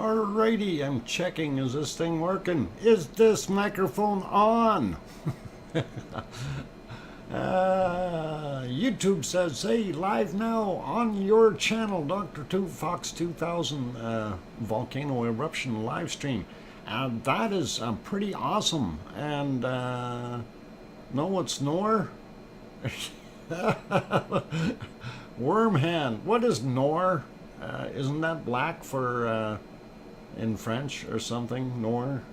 Alrighty, I'm checking. Is this thing working? Is this microphone on? YouTube says, hey, live now on your channel, DrFox2000 Volcano Eruption live stream. That is pretty awesome. And no, it's nor. Wormhand. What is nor? Isn't that black for in French or something? Nor.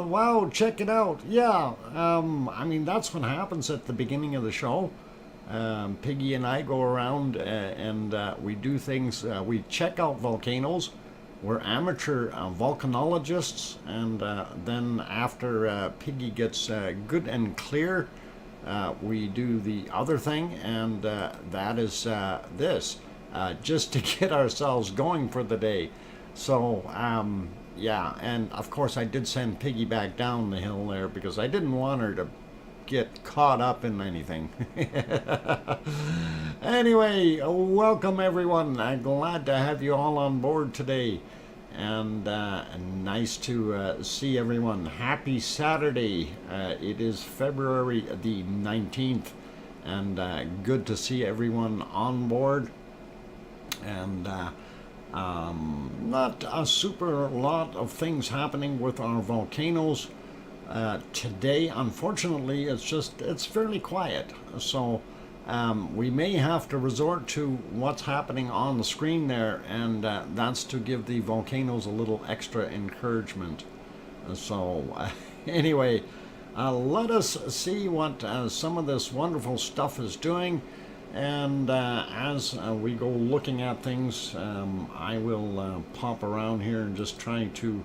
Wow, check it out. Yeah, I mean, that's what happens at the beginning of the show. Piggy and I go around and we do things. We check out volcanoes. We're amateur volcanologists, and then after Piggy gets good and clear, we do the other thing, and that is this, just to get ourselves going for the day. So, yeah, and of course I did send Piggy back down the hill there because I didn't want her to get caught up in anything. Anyway, welcome everyone. I'm glad to have you all on board today. And nice to see everyone. Happy Saturday. It is February the 19th. And good to see everyone on board. And not a super lot of things happening with our volcanoes today. Unfortunately, it's fairly quiet. So we may have to resort to what's happening on the screen there, and that's to give the volcanoes a little extra encouragement. So anyway, let us see what some of this wonderful stuff is doing. And as we go looking at things, I will pop around here and just try to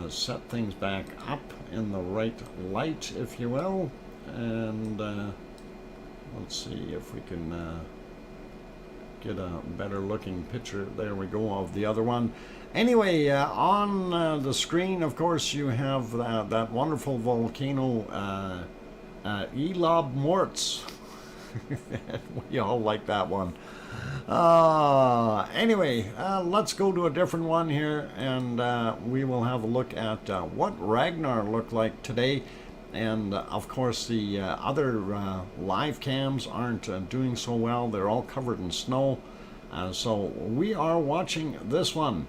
set things back up in the right light, if you will. And let's see if we can get a better looking picture. There we go, of the other one. Anyway, on the screen, of course, you have that wonderful volcano, Elob Morts. We all like that one. Anyway, let's go to a different one here, and we will have a look at what Ragnar looked like today. And of course, the other live cams aren't doing so well. They're all covered in snow. So we are watching this one.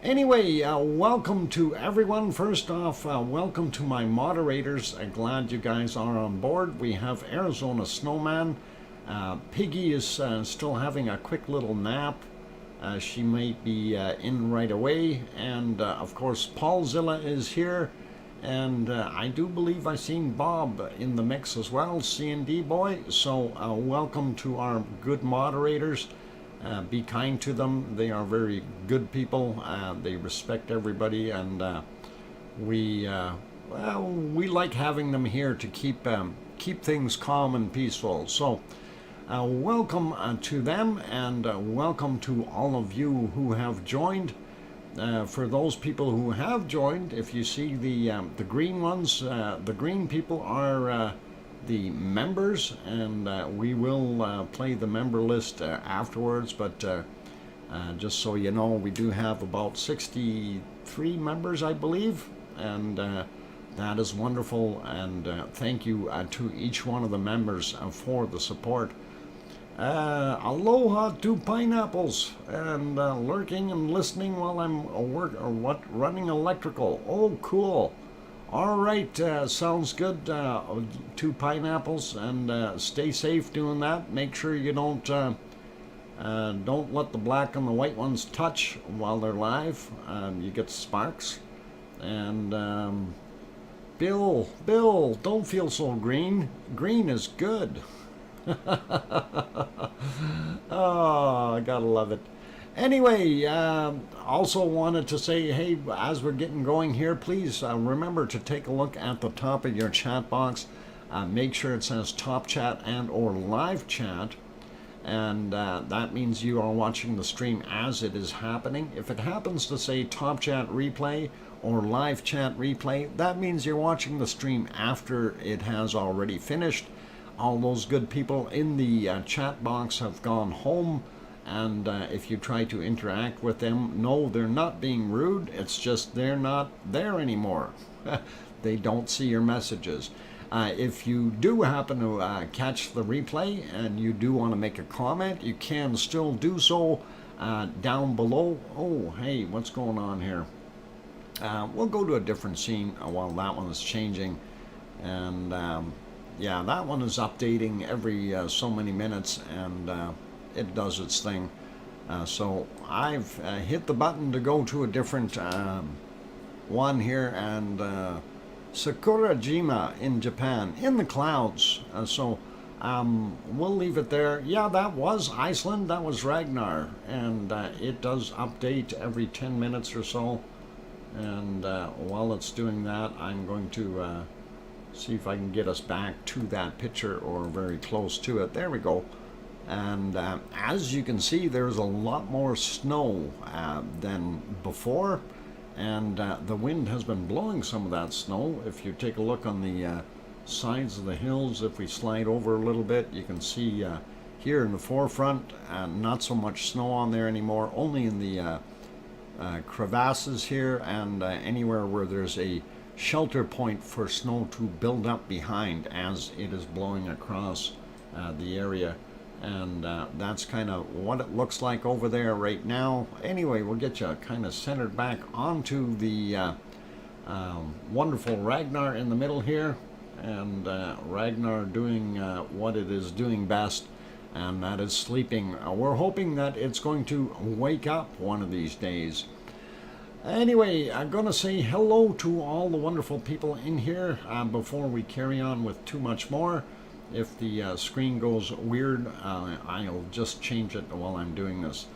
Anyway, welcome to everyone. First off, welcome to my moderators. I'm glad you guys are on board. We have Arizona Snowman. Piggy is still having a quick little nap. She might be in right away. And of course, Paulzilla is here. And I do believe I've seen Bob in the mix as well, C&D boy. So welcome to our good moderators. Be kind to them. They are very good people. They respect everybody, and we like having them here to keep things calm and peaceful. So welcome to them, and welcome to all of you who have joined. For those people who have joined, if you see the green ones, the green people are the members, and we will play the member list afterwards, but just so you know, we do have about 63 members, I believe, and that is wonderful, and thank you to each one of the members for the support. Aloha to pineapples, and lurking and listening while I'm running electrical. Oh, cool. All right, sounds good to pineapples, and stay safe doing that. Make sure you don't let the black and the white ones touch while they're live. You get sparks. And Bill, don't feel so green. Green is good. Oh, I gotta love it. Anyway, also wanted to say, hey, as we're getting going here, please remember to take a look at the top of your chat box. Make sure it says top chat and or live chat, and that means you are watching the stream as it is happening. If it happens to say top chat replay or live chat replay, that means you're watching the stream after it has already finished. All those good people in the chat box have gone home, And if you try to interact with them, no, they're not being rude. It's just they're not there anymore. They don't see your messages. If you do happen to catch the replay and you do want to make a comment, you can still do so down below. Oh, hey, what's going on here? We'll go to a different scene while that one is changing. And yeah, that one is updating every so many minutes, and it does its thing. So I've hit the button to go to a different one here, and Sakurajima in Japan, in the clouds. So we'll leave it there. Yeah, that was Iceland, that was Ragnar, and it does update every 10 minutes or so. And while it's doing that, I'm going to see if I can get us back to that picture or very close to it. There we go. And as you can see, there's a lot more snow than before, and the wind has been blowing some of that snow. If you take a look on the sides of the hills, if we slide over a little bit, you can see here in the forefront, not so much snow on there anymore, only in the crevasses here and anywhere where there's a shelter point for snow to build up behind as it is blowing across the area. And that's kind of what it looks like over there right now. Anyway, we'll get you kind of centered back onto the wonderful Ragnar in the middle here, and Ragnar doing what it is doing best, and that is sleeping. We're hoping that it's going to wake up one of these days. Anyway, I'm going to say hello to all the wonderful people in here before we carry on with too much more. If the screen goes weird, I'll just change it while I'm doing this.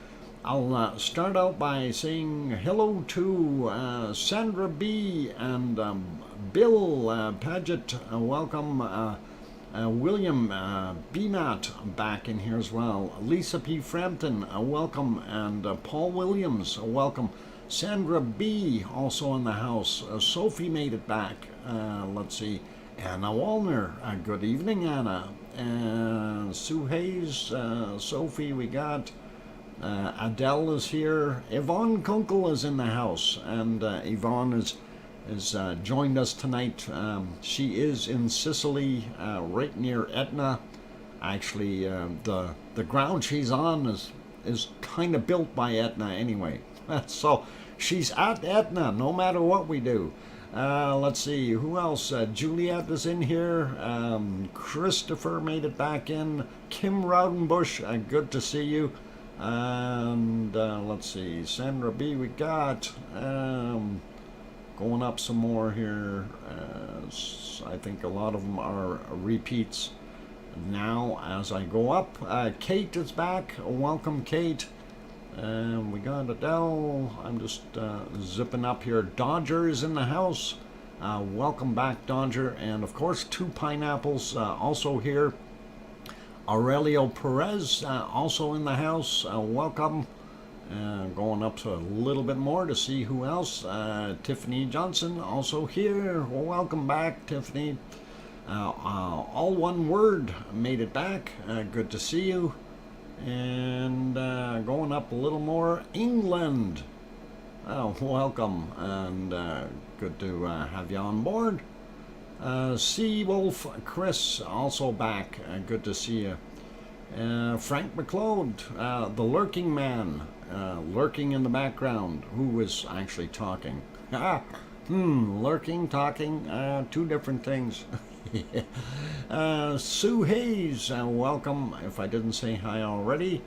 I'll start out by saying hello to Sandra B. and Bill Paget. Welcome. William B. back in here as well. Lisa P. Frampton, welcome. And Paul Williams, welcome. Sandra B. also in the house. Sophie made it back. Let's see. Anna Wallner, good evening, Anna. Sue Hayes, Sophie, we got. Adele is here. Yvonne Kunkel is in the house, and Yvonne is joined us tonight. She is in Sicily, right near Etna. Actually, the ground she's on is kind of built by Etna anyway. So she's at Etna no matter what we do. Let's see, who else? Juliet is in here. Christopher made it back in. Kim Raudenbush, good to see you. And let's see, Sandra B. we got. Going up some more here. I think a lot of them are repeats now as I go up. Kate is back. Welcome, Kate. And we got Adele. I'm just zipping up here. Dodger is in the house. Welcome back, Dodger. And of course, two pineapples also here. Aurelio Perez also in the house. Welcome. Going up to a little bit more to see who else. Tiffany Johnson also here. Welcome back, Tiffany. All one word made it back. Good to see you. And going up a little more, England. Welcome, and good to have you on board. Sea Wolf Chris also back. Good to see you. Frank McLeod, the lurking man, lurking in the background. Who is actually talking? Lurking, talking, two different things. Sue Hayes, welcome. If I didn't say hi already,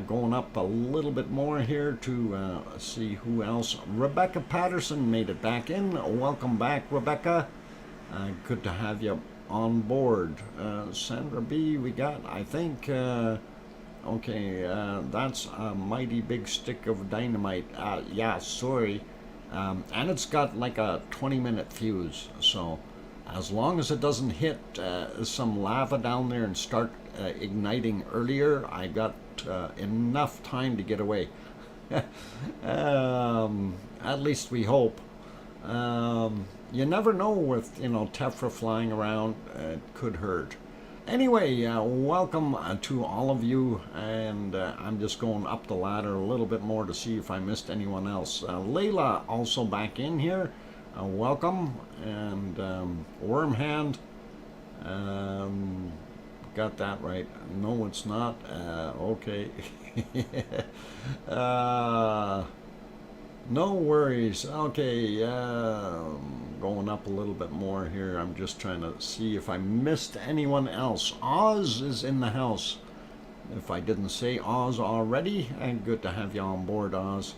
going up a little bit more here to see who else. Rebecca Patterson made it back in. Welcome back, Rebecca. Good to have you on board. Sandra B. we got, I think, okay, that's a mighty big stick of dynamite. Yeah, sorry. And it's got like a 20-minute fuse, so as long as it doesn't hit some lava down there and start igniting earlier, I got enough time to get away. At least we hope. You never know with, Tephra flying around, it could hurt. Anyway, welcome to all of you, and I'm just going up the ladder a little bit more to see if I missed anyone else. Layla also back in here. Welcome, and Wormhand. Got that right. No, it's not. Okay. No worries. Okay, going up a little bit more here. I'm just trying to see if I missed anyone else. Oz is in the house. If I didn't say Oz already, and good to have you on board, Oz.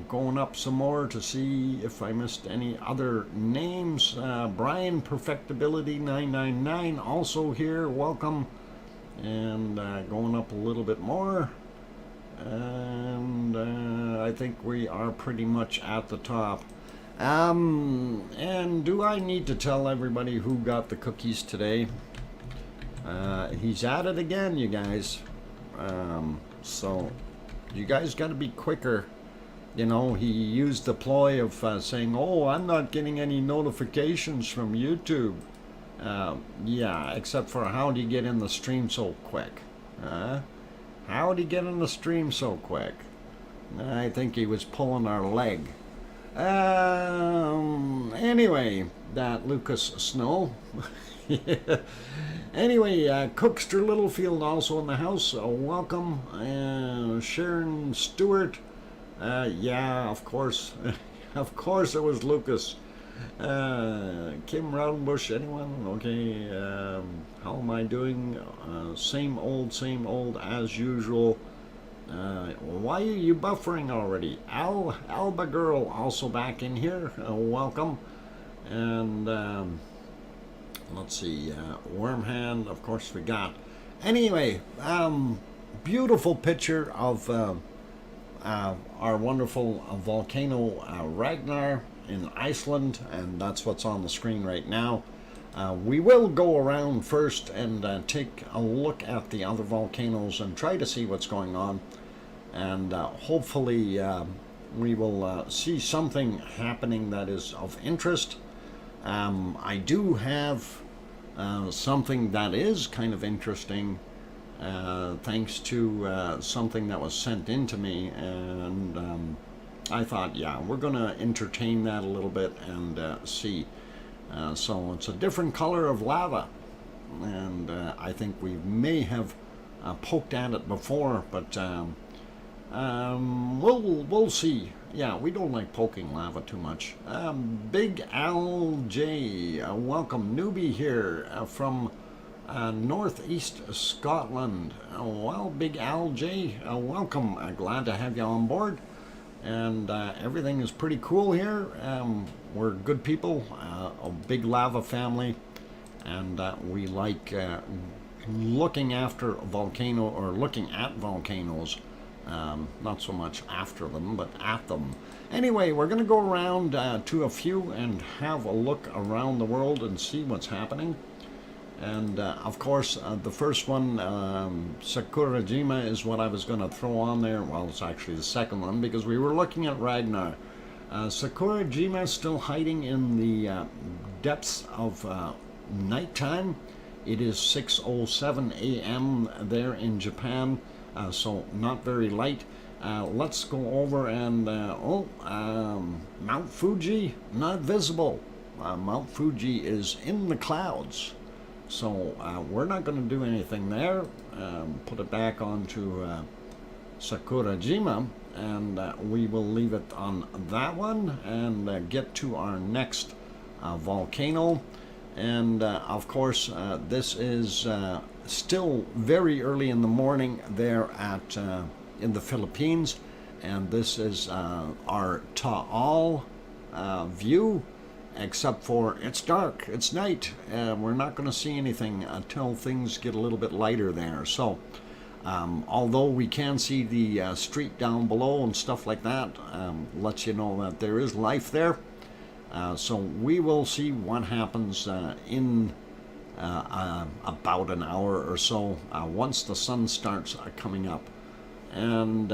Going up some more to see if I missed any other names. Brian Perfectibility 999 also here. Welcome. And going up a little bit more. And I think we are pretty much at the top. And do I need to tell everybody who got the cookies today? He's at it again, you guys. So you guys got to be quicker. You know, he used the ploy of saying, oh, I'm not getting any notifications from YouTube. Yeah, except for how do you get in the stream so quick? How'd he get in the stream so quick? I think he was pulling our leg. Anyway, that Lucas Snow. Anyway, Cookster Littlefield also in the house. Welcome. Sharon Stewart. Yeah, of course. Of course it was Lucas. Kim Roundbush, anyone? Okay, how am I doing? Same old as usual. Why are you buffering already? Alba Girl also back in here. Welcome. And let's see, Wormhand, of course we got. Anyway, beautiful picture of our wonderful volcano Ragnar in Iceland, and that's what's on the screen right now. We will go around first and take a look at the other volcanoes and try to see what's going on, and hopefully we will see something happening that is of interest. I do have something that is kind of interesting, thanks to something that was sent in to me, and I thought, yeah, we're going to entertain that a little bit and see. So it's a different color of lava, and I think we may have poked at it before, but we'll see. Yeah, we don't like poking lava too much. Big Al J, welcome. Newbie here from northeast Scotland. Well, Big Al J, welcome. Glad to have you on board. And everything is pretty cool here. We're good people, a big lava family, and we like looking after looking at volcanoes. Not so much after them, but at them. Anyway, we're going to go around to a few and have a look around the world and see what's happening. And of course, the first one, Sakurajima, is what I was going to throw on there. Well, it's actually the second one because we were looking at Ragnar. Sakurajima is still hiding in the depths of nighttime. It is 6:07 a.m. there in Japan, so not very light. Let's go over and, Mount Fuji, not visible. Mount Fuji is in the clouds. So we're not going to do anything there. Put it back onto Sakurajima, and we will leave it on that one and get to our next volcano. And of course, this is still very early in the morning there at in the Philippines, and this is our Taal view. Except for it's dark, it's night, we're not going to see anything until things get a little bit lighter there. So although we can see the street down below and stuff like that, lets you know that there is life there. So we will see what happens in about an hour or so once the sun starts coming up. And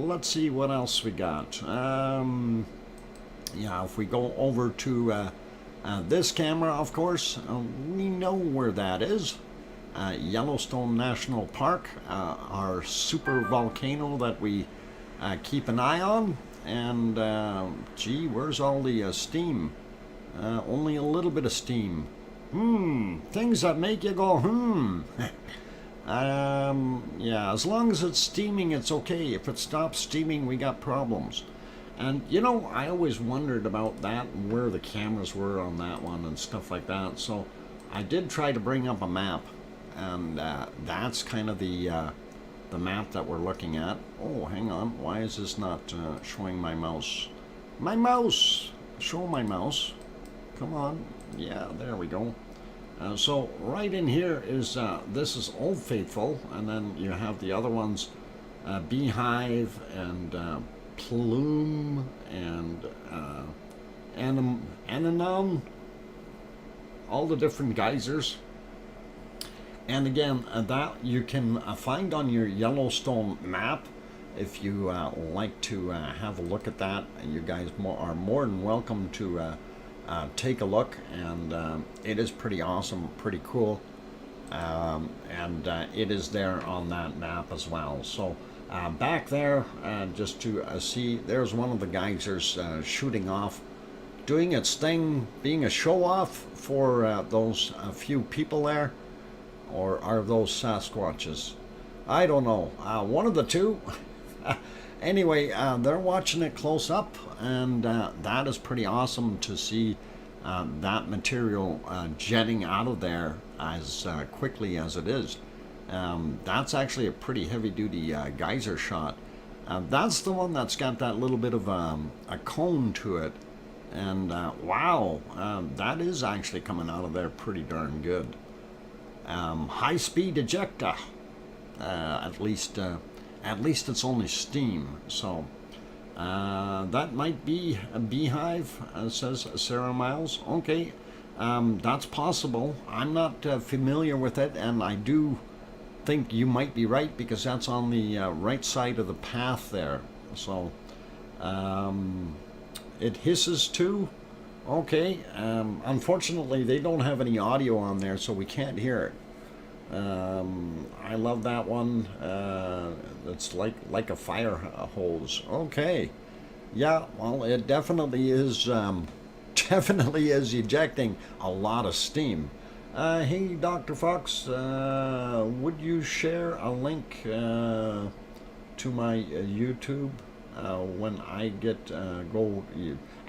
let's see what else we got. Yeah, if we go over to This camera, of course, we know where that is. Yellowstone National Park, our super volcano that we keep an eye on. And gee, where's all the steam? Only a little bit of steam. Things that make you go, yeah, as long as it's steaming, it's okay. If it stops steaming, we got problems. And you know, I always wondered about that and where the cameras were on that one and stuff like that. So I did try to bring up a map, and that's kind of the map that we're looking at. Oh, hang on. Why is this not showing my mouse? My mouse! Show my mouse. Come on. Yeah, there we go. So right in here is, this is Old Faithful, and then you have the other ones, Beehive and Plume and Ananon, all the different geysers. And again, that you can find on your Yellowstone map if you like to have a look at that. And you guys are more than welcome to take a look, and it is pretty awesome, pretty cool, and it is there on that map as well. So back there, just to see, there's one of the geysers shooting off, doing its thing, being a show-off for those few people there. Or are those Sasquatches? I don't know. One of the two. Anyway, they're watching it close up, and that is pretty awesome to see that material jetting out of there as quickly as it is. That's actually a pretty heavy-duty geyser shot. That's the one that's got that little bit of a cone to it. And wow, that is actually coming out of there pretty darn good. High-speed ejecta. At least it's only steam. So that might be a beehive, says Sarah Miles. Okay, that's possible. I'm not familiar with it, and I do think you might be right, because that's on the right side of the path there. So it hisses too. Okay, unfortunately they don't have any audio on there, so we can't hear it. I love that one. It's like a fire hose. Okay, yeah, well, it definitely is ejecting a lot of steam. Hey, Dr. Fox, would you share a link to my YouTube when I get go?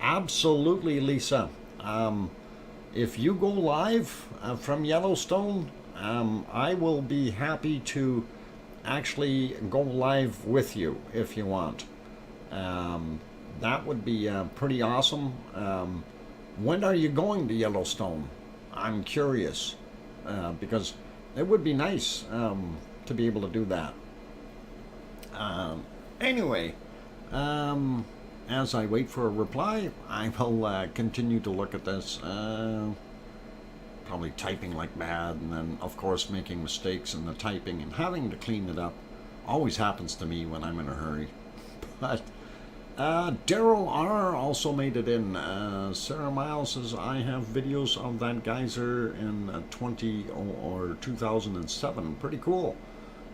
Absolutely, Lisa. If you go live from Yellowstone, I will be happy to actually go live with you if you want. That would be pretty awesome. When are you going to Yellowstone? I'm curious, because it would be nice to be able to do that. Anyway, as I wait for a reply, I will continue to look at this. Probably typing like mad, and then of course making mistakes in the typing and having to clean it up. Always happens to me when I'm in a hurry. But Daryl R also made it in. Sarah Miles says, I have videos of that geyser in 2007. Pretty cool.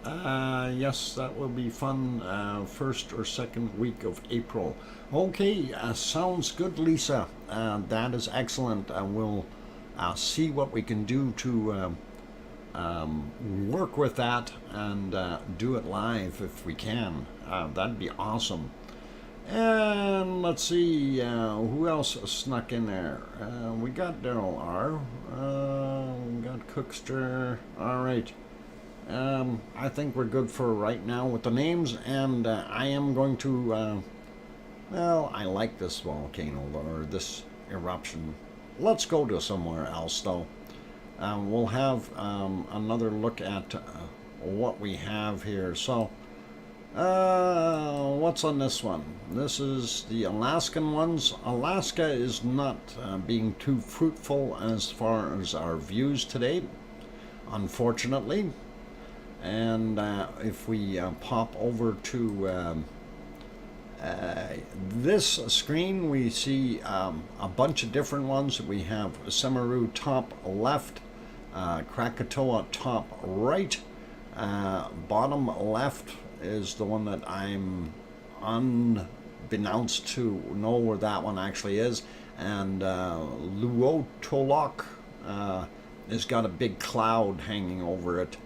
Yes, that will be fun. First or second week of April. Okay, sounds good, Lisa. That is excellent. We'll see what we can do to work with that and do it live if we can. That'd be awesome. And let's see, who else snuck in there? We got Daryl R. We got Cookster. All right. I think we're good for right now with the names, and I am going to, well, I like this volcano, or this eruption. Let's go to somewhere else, though. We'll have another look at what we have here. So, what's on this one? This is the Alaskan ones. Alaska is not being too fruitful as far as our views today, unfortunately. And if we pop over to This screen we see a bunch of different ones. We have Semeru top left, Krakatoa top right, bottom left is the one that I'm unbeknownst to know where that one actually is, and Luotolok has got a big cloud hanging over it,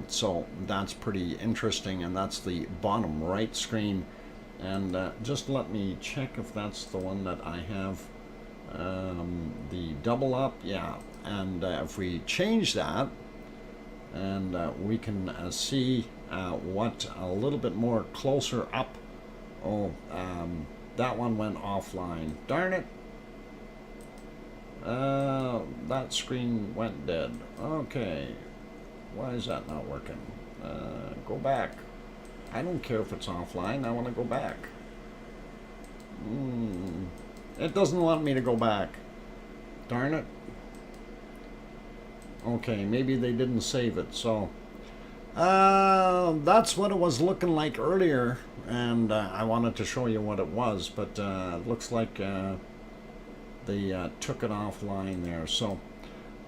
so that's pretty interesting, and that's the bottom right screen. And just let me check if that's the one that I have, the double up, yeah. And if we change that, and we can see what a little bit more closer up. Oh, that one went offline. Darn it. That screen went dead. Okay. Why is that not working? Go back. I don't care if it's offline. I want to go back. It doesn't want me to go back. Darn it. Okay, maybe they didn't save it, so that's what it was looking like earlier, and I wanted to show you what it was, but it looks like they took it offline there, so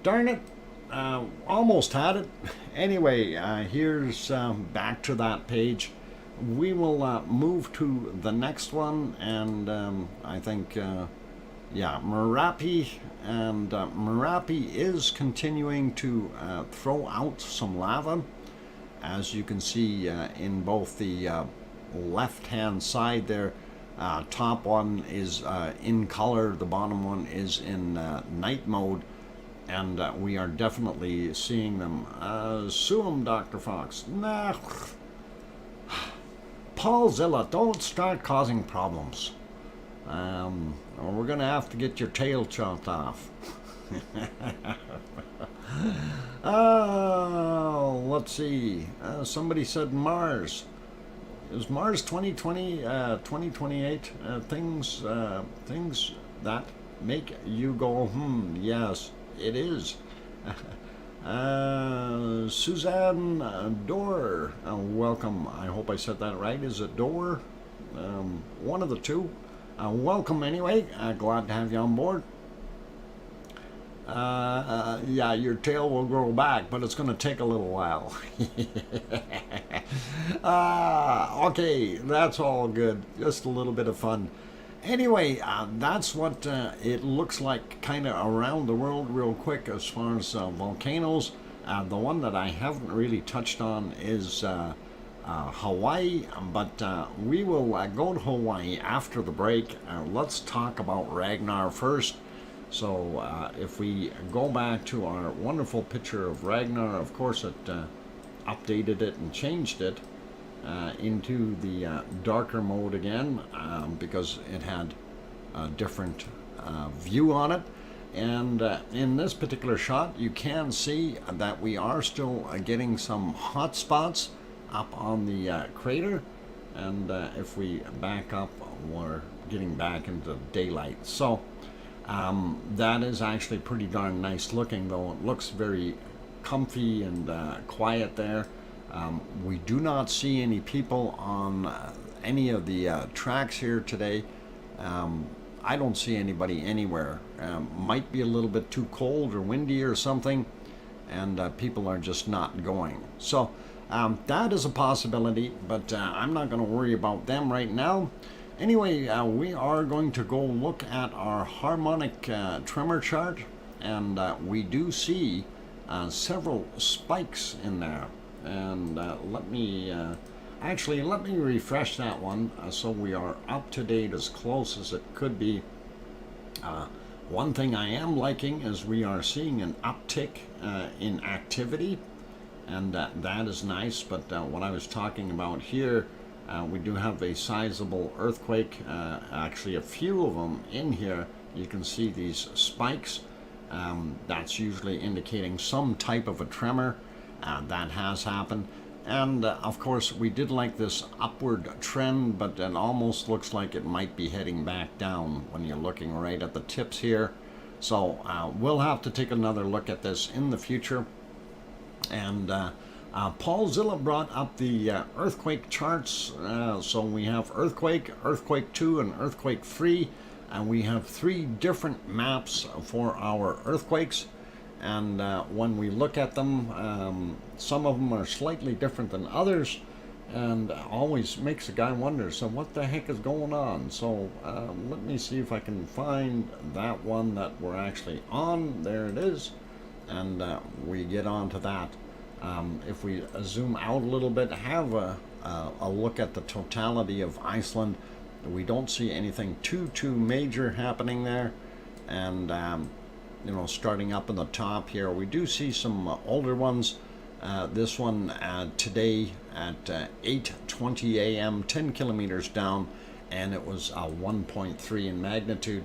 darn it. Almost had it. Anyway, here's back to that page. We will move to the next one, and I think yeah, Merapi, and Merapi is continuing to throw out some lava, as you can see in both the left hand side there. Top one is in color, the bottom one is in night mode, and we are definitely seeing them. Sue 'em, Dr. Fox. Nah. Paulzilla, don't start causing problems. We're gonna have to get your tail chopped off. Let's see. Somebody said Mars. Is Mars 2020, 2028? Things that make you go, yes, it is. Suzanne Dorr, welcome. I hope I said that right. Is it Dorr? One of the two. Welcome anyway. Glad to have you on board. Yeah, your tail will grow back, but it's going to take a little while. Okay, that's all good. Just a little bit of fun. Anyway, that's what it looks like kind of around the world real quick as far as volcanoes. The one that I haven't really touched on is Hawaii, but we will go to Hawaii after the break. Let's talk about Ragnar first. So if we go back to our wonderful picture of Ragnar, of course it updated it and changed it into the darker mode again, because it had a different view on it. And in this particular shot, you can see that we are still getting some hot spots up on the crater, and if we back up, we're getting back into daylight. So that is actually pretty darn nice looking, though it looks very comfy and quiet there. We do not see any people on any of the tracks here today. I don't see anybody anywhere. Might be a little bit too cold or windy or something, and people are just not going. So that is a possibility, but I'm not going to worry about them right now. Anyway, we are going to go look at our harmonic tremor chart, and we do see several spikes in there. And let me refresh that one so we are up to date as close as it could be. One thing I am liking is we are seeing an uptick in activity, and that is nice. But what I was talking about here, we do have a sizable earthquake, actually a few of them in here. You can see these spikes. That's usually indicating some type of a tremor. That has happened. And of course we did like this upward trend, but it almost looks like it might be heading back down when you're looking right at the tips here. So we'll have to take another look at this in the future. And Paul Zilla brought up the earthquake charts. So we have earthquake, earthquake 2, and earthquake 3. And we have 3 different maps for our earthquakes. And when we look at them, some of them are slightly different than others. And always makes a guy wonder, so what the heck is going on? So let me see if I can find that one that we're actually on. There it is. And we get on to that. If we zoom out a little bit, have a look at the totality of Iceland, we don't see anything too major happening there. And you know, starting up in the top here, we do see some older ones. This one today at 8:20 a.m., 10 kilometers down, and it was 1.3 in magnitude.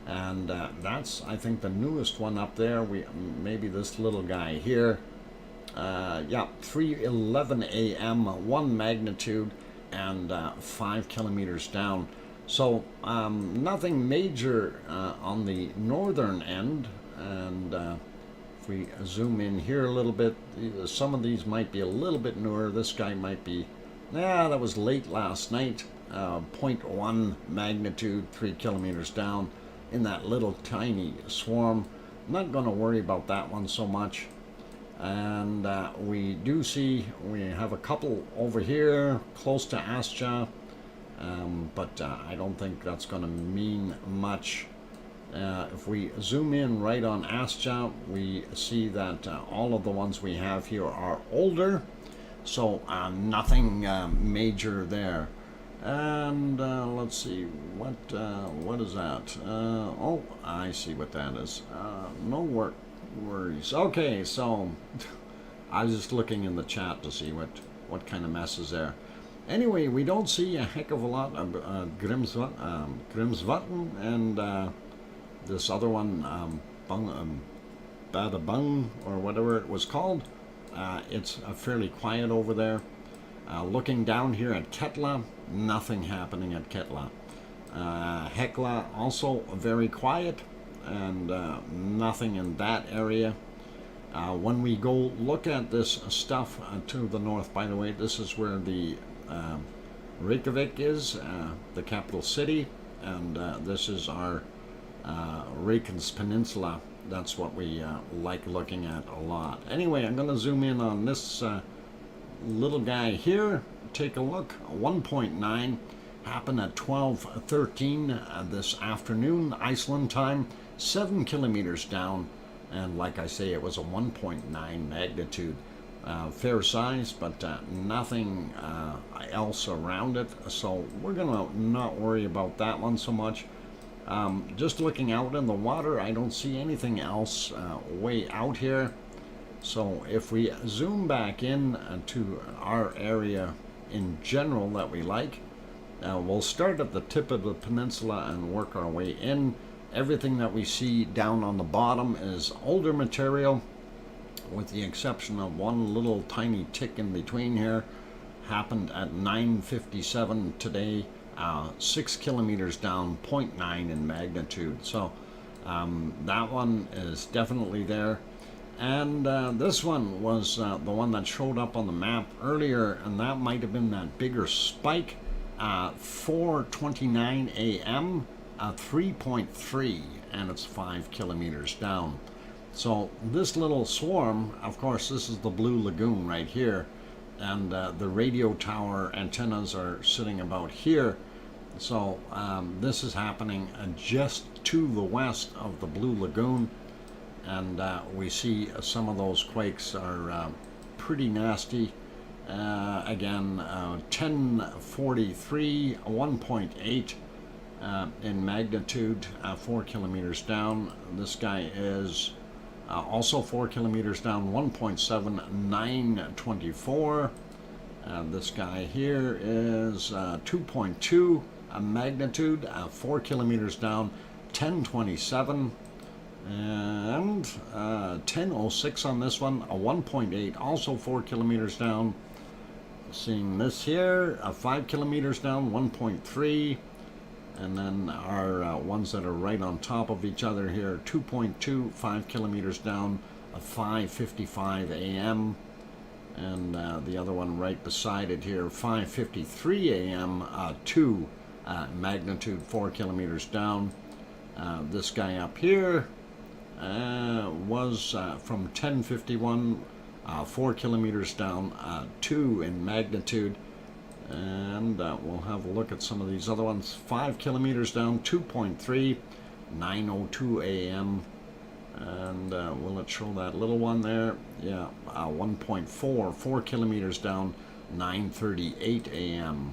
And that's, I think, the newest one up there. Maybe this little guy here. Yeah, 3:11 a.m., 1 magnitude, and 5 kilometers down. So nothing major on the northern end. And if we zoom in here a little bit, some of these might be a little bit newer. This guy might be, that was late last night. 0.1 magnitude, 3 kilometers down in that little tiny swarm. I'm not going to worry about that one so much. And we do see, we have a couple over here close to Astja, but I don't think that's going to mean much. If we zoom in right on Astja, we see that all of the ones we have here are older, so nothing major there. And let's see, what is that? Oh, I see what that is. No worries. Okay, so I was just looking in the chat to see what kind of mess is there. Anyway, we don't see a heck of a lot of Grimsvatn and this other one, Badabung, or whatever it was called. It's fairly quiet over there. Looking down here at Ketla, nothing happening at Ketla. Hekla, also very quiet, and nothing in that area. When we go look at this stuff to the north, by the way, this is where the Reykjavik is, the capital city, and this is our Reykjanes Peninsula. That's what we like looking at a lot. Anyway, I'm going to zoom in on this little guy here. Take a look. 1.9 happened at 12:13 this afternoon, Iceland time, 7 kilometers down, and like I say, it was a 1.9 magnitude. Fair size, but nothing else around it, so we're gonna not worry about that one so much. Just looking out in the water, I don't see anything else way out here. So if we zoom back in to our area in general that we like, we'll start at the tip of the peninsula and work our way in. Everything that we see down on the bottom is older material, with the exception of one little tiny tick in between here. Happened at 9:57 today, 6 kilometers down, 0.9 in magnitude. So that one is definitely there. And this one was the one that showed up on the map earlier, and that might have been that bigger spike. 4:29 a.m., 3.3, and it's 5 kilometers down. So this little swarm, of course, this is the Blue Lagoon right here, and the radio tower antennas are sitting about here. So this is happening just to the west of the Blue Lagoon, and we see some of those quakes are pretty nasty. Again, 10:43, 1.8 in magnitude, 4 kilometers down. This guy is also 4 kilometers down, 1.7, 9:24. This guy here is 2.2 magnitude, 4 kilometers down, 10:27. And 10:06 on this one, a 1.8, also 4 kilometers down. Seeing this here, 5 kilometers down, 1.3. And then our ones that are right on top of each other here, 2.2, 5 kilometers down, 5:55 a.m. and the other one right beside it here, 5:53 a.m. 2 magnitude, 4 kilometers down. This guy up here was from 10:51, 4 kilometers down, 2 in magnitude. And we'll have a look at some of these other ones. 5 kilometers down, 2.3, 9:02 a.m. And will it show that little one there? Yeah, 1.4, 4 kilometers down, 9:38 a.m.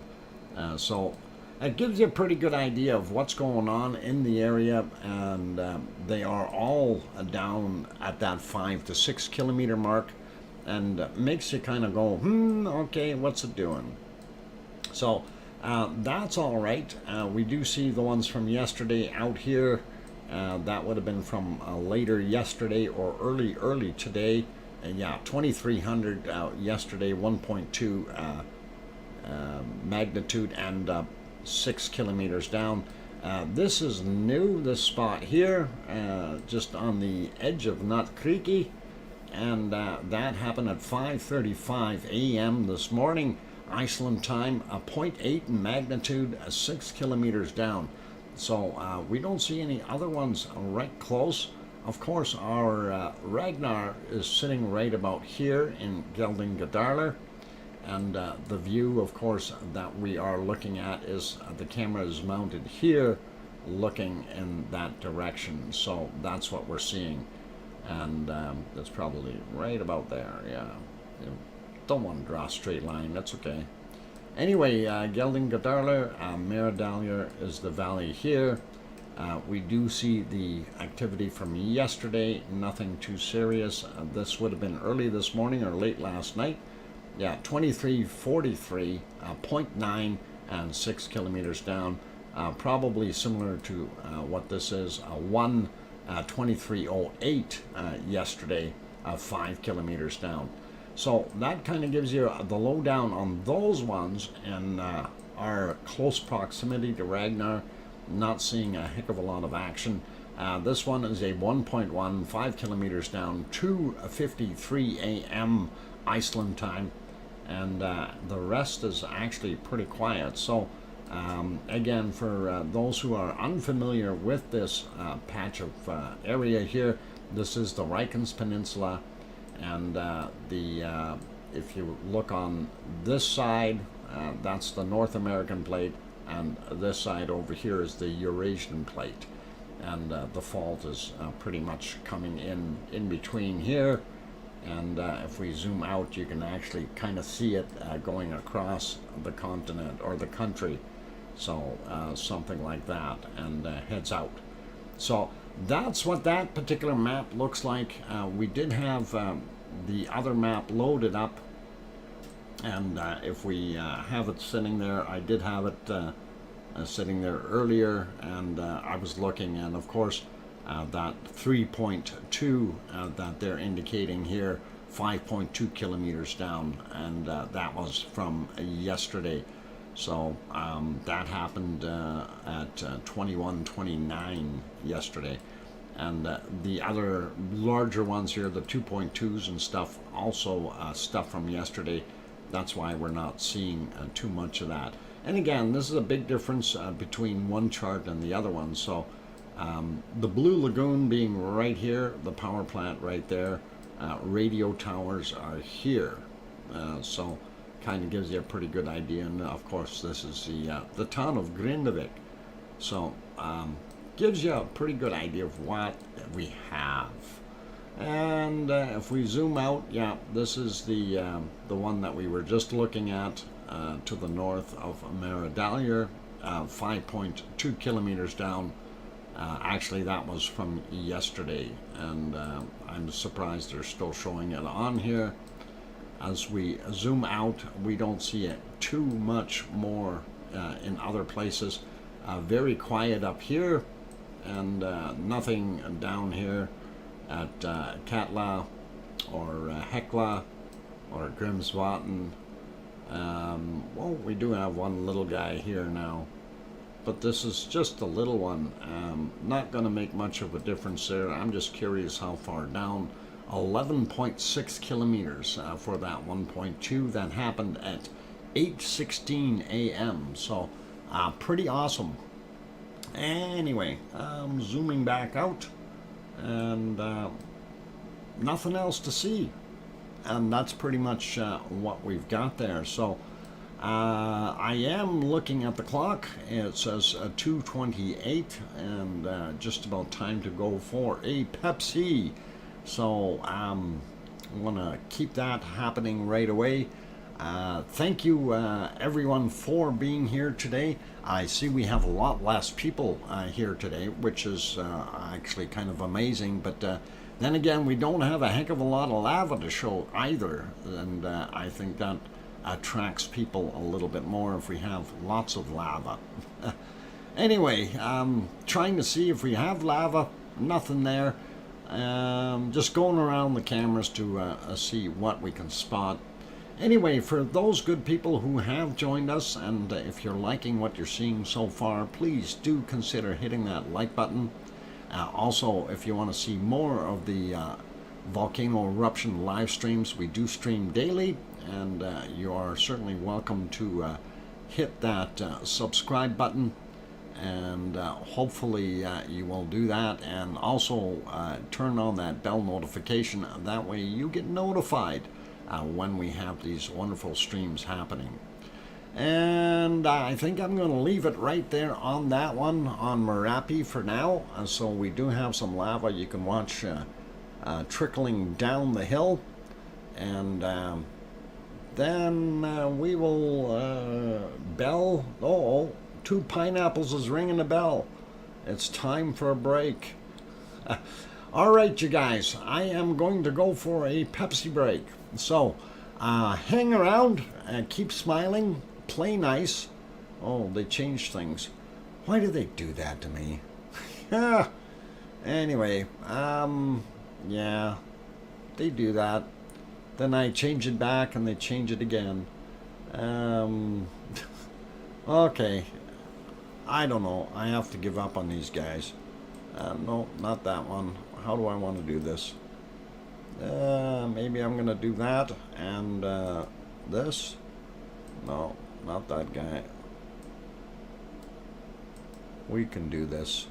So it gives you a pretty good idea of what's going on in the area, and they are all down at that 5 to 6 kilometer mark, and makes you kind of go, okay, what's it doing? So that's all right. We do see the ones from yesterday out here. That would have been from later yesterday or early today. Yeah, 2300 yesterday, 1.2 magnitude, and 6 kilometers down. This is new, this spot here, just on the edge of Nut Creeky, and that happened at 5:35 a.m. this morning, Iceland time, 0.8 in magnitude, 6 kilometers down. So we don't see any other ones right close. Of course, our Ragnar is sitting right about here in Geldingadarler, and the view, of course, that we are looking at is the camera is mounted here, looking in that direction. So that's what we're seeing, and that's probably right about there. Yeah, you don't want to draw a straight line. That's okay. Anyway, Geldingadarler, Meradaljer is the valley here. We do see the activity from yesterday, nothing too serious. This would have been early this morning or late last night. Yeah, 2343, 0.9 and 6 kilometers down. Probably similar to what this is, 2308 yesterday, 5 kilometers down. So that kind of gives you the lowdown on those ones, and our close proximity to Ragnar, not seeing a heck of a lot of action. This one is a 1.1, 5 kilometers down, 2:53 a.m. Iceland time, and the rest is actually pretty quiet. So again, for those who are unfamiliar with this patch of area here, this is the Rikens Peninsula. And if you look on this side, that's the North American plate, and this side over here is the Eurasian plate, and the fault is pretty much coming in between here. And if we zoom out, you can actually kind of see it going across the continent or the country, so something like that, and heads out. So that's what that particular map looks like. We did have the other map loaded up, and if we have it sitting there, I did have it sitting there earlier, and I was looking, and of course that 3.2 that they're indicating here, 5.2 kilometers down, and that was from yesterday. So that happened at 21:29 yesterday, and the other larger ones here, the 2.2s and stuff, also stuff from yesterday. That's why we're not seeing too much of that. And again, this is a big difference between one chart and the other one. So the Blue Lagoon being right here, the power plant right there, radio towers are here. So kind of gives you a pretty good idea. And of course, this is the town of Grindavik. So gives you a pretty good idea of what we have. And if we zoom out, yeah, this is the one that we were just looking at to the north of Meradaljer, 5.2 kilometers down. Actually, that was from yesterday, and I'm surprised they're still showing it on here. As we zoom out, we don't see it too much more in other places. Very quiet up here, and nothing down here at Katla or Hekla or Grimsvatn. Well, we do have one little guy here now, but this is just a little one. Not going to make much of a difference there. I'm just curious how far down 11.6 kilometers for that 1.2. That happened at 8:16 a.m. So pretty awesome. Anyway, I'm zooming back out, and nothing else to see, and that's pretty much what we've got there. So I am looking at the clock. It says 2:28, and just about time to go for a Pepsi. So I want to keep that happening right away. Thank you everyone for being here today. I see we have a lot less people here today, which is actually kind of amazing, but then again, we don't have a heck of a lot of lava to show either, and I think that attracts people a little bit more if we have lots of lava. Anyway, trying to see if we have lava. Nothing there. Just going around the cameras to see what we can spot. Anyway, for those good people who have joined us, and if you're liking what you're seeing so far, please do consider hitting that like button. Also, if you want to see more of the volcano eruption live streams, we do stream daily, and you are certainly welcome to hit that subscribe button, and hopefully you will do that, and also turn on that bell notification. That way you get notified when we have these wonderful streams happening. And I think I'm going to leave it right there on that one on Merapi for now. So we do have some lava you can watch trickling down the hill, and then we will bell. Oh, two pineapples is ringing a bell. It's time for a break. All right, you guys, I am going to go for a Pepsi break. So hang around and keep smiling, play nice. Oh, they changed things. Why do they do that to me? Anyway, yeah, they do that. Then I change it back and they change it again. Okay, I don't know. I have to give up on these guys. No, not that one. How do I want to do this? Maybe I'm gonna do that and this. No, not that guy. We can do this.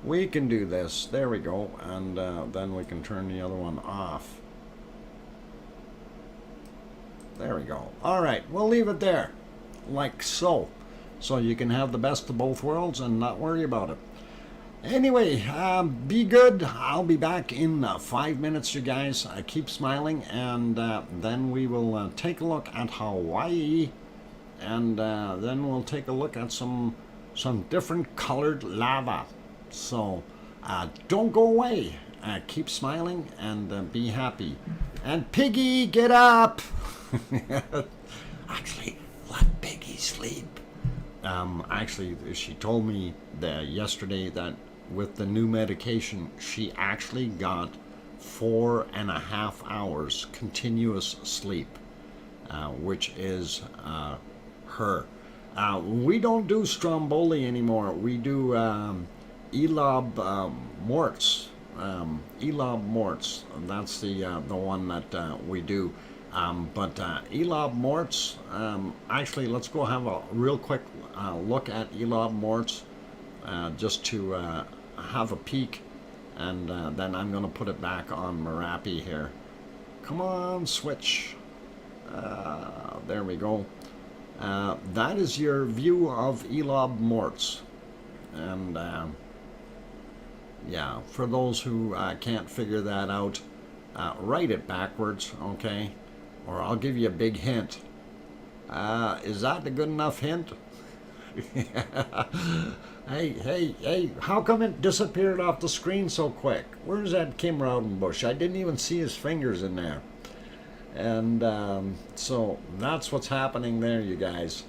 We can do this. There we go. And then we can turn the other one off. There we go. All right, we'll leave it there, like so. So you can have the best of both worlds and not worry about it. Anyway, be good. I'll be back in 5 minutes, you guys. Keep smiling, and then we will take a look at Hawaii, and then we'll take a look at some different colored lava. So don't go away. Keep smiling and be happy. And Piggy, get up! Actually, let Piggy sleep. Actually, she told me that yesterday that with the new medication, she actually got 4.5 hours continuous sleep, which is her. We don't do Stromboli anymore. We do Elob Morts. Elob Morts. That's the one that we do. But Elob Morts, actually, let's go have a real quick look at Elob Morts, just to have a peek, and then I'm going to put it back on Merapi here. Come on, switch. There we go. That is your view of Elob Morts. And yeah, for those who can't figure that out, write it backwards, okay? Or I'll give you a big hint. Is that a good enough hint? Hey, how come it disappeared off the screen so quick? Where's that Kim Raudenbush? I didn't even see his fingers in there. And so that's what's happening there, you guys.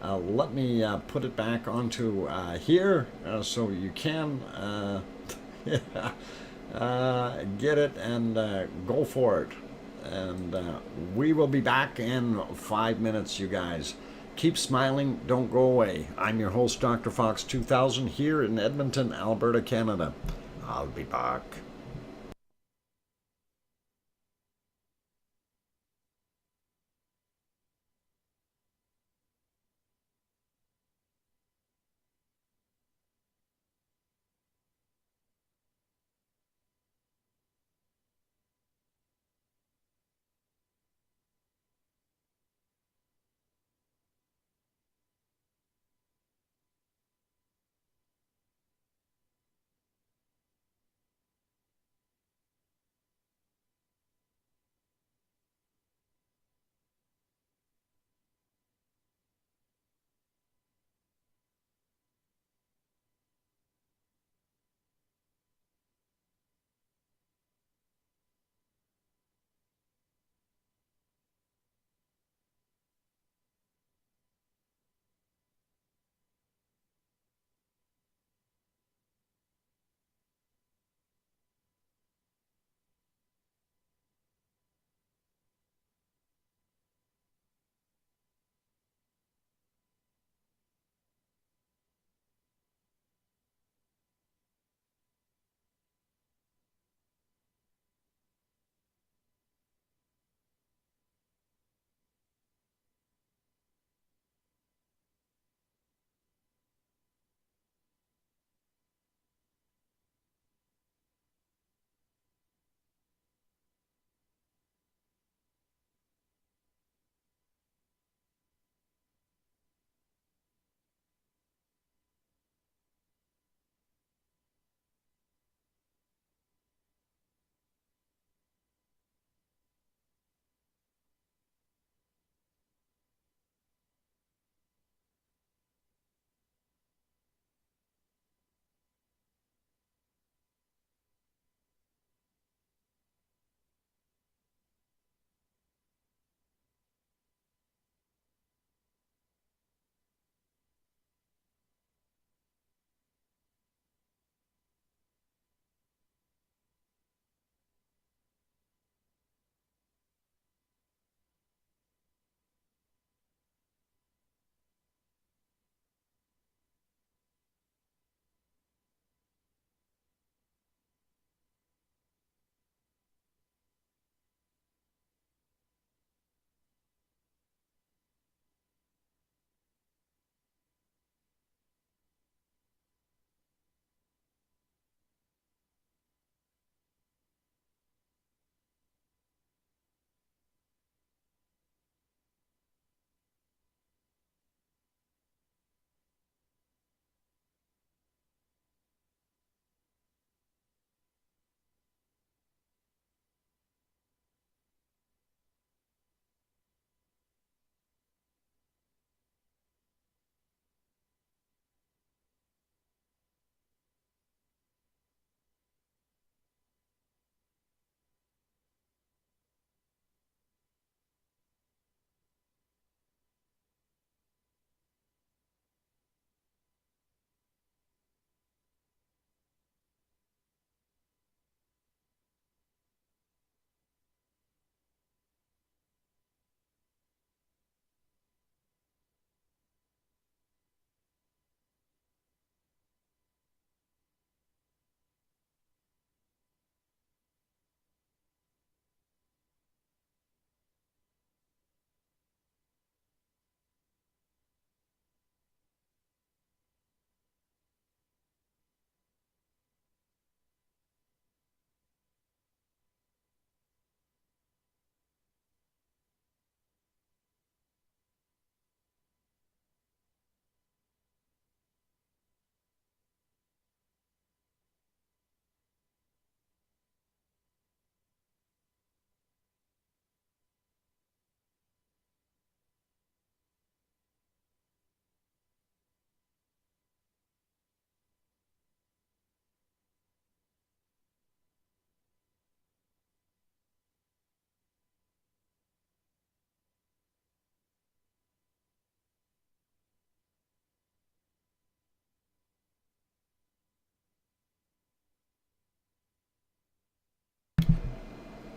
Let me put it back onto here so you can get it and go for it. And we will be back in 5 minutes, you guys. Keep smiling, don't go away. I'm your host, DrFox2000, here in Edmonton, Alberta, Canada. I'll be back.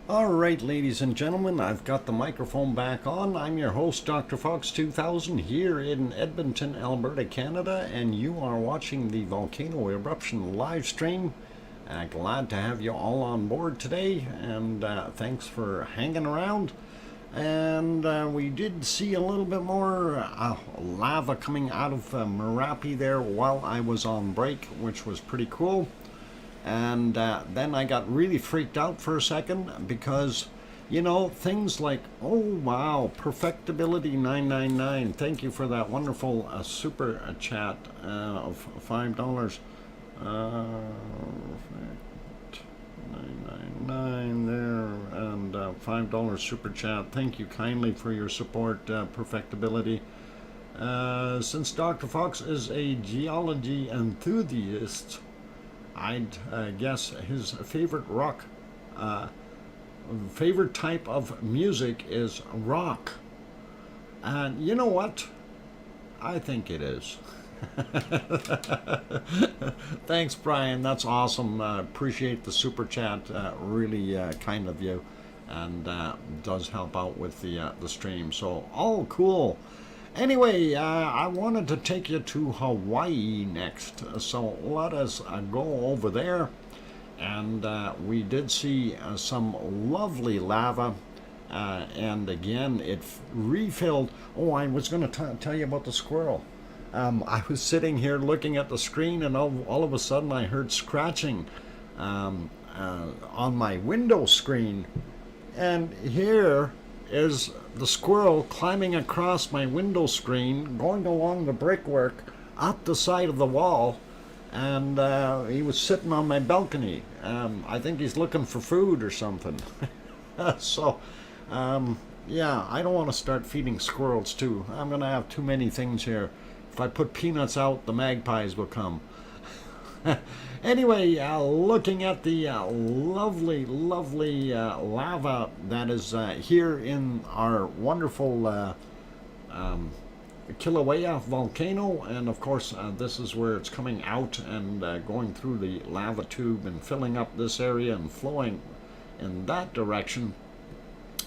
All right, ladies and gentlemen, I've got the microphone back on. I'm your host, DrFox2000, here in Edmonton, Alberta, Canada, and you are watching the Volcano Eruption live stream. Glad to have you all on board today, and thanks for hanging around. And we did see a little bit more lava coming out of Merapi there while I was on break, which was pretty cool. And then I got really freaked out for a second because, you know, things like, oh wow, Perfectibility 999, thank you for that wonderful super chat of $5. 999 there, and $5 super chat. Thank you kindly for your support, Perfectibility. Since Dr. Fox is a geology enthusiast, I'd guess his favorite favorite type of music is rock. And you know what? I think it is. Thanks, Brian. That's awesome. Appreciate the super chat. Really kind of you, and does help out with the stream. So all cool. Anyway, I wanted to take you to Hawaii next, so let us go over there. And we did see some lovely lava, and again it refilled. Oh, I was going to tell you about the squirrel. I was sitting here looking at the screen, and all of a sudden I heard scratching on my window screen, and here is the squirrel climbing across my window screen, going along the brickwork up the side of the wall, and he was sitting on my balcony. I think he's looking for food or something. So yeah, I don't want to start feeding squirrels too. I'm gonna have too many things here. If I put peanuts out, the magpies will come. Anyway, looking at the lovely lava that is here in our wonderful Kilauea volcano, and of course this is where it's coming out and going through the lava tube and filling up this area and flowing in that direction.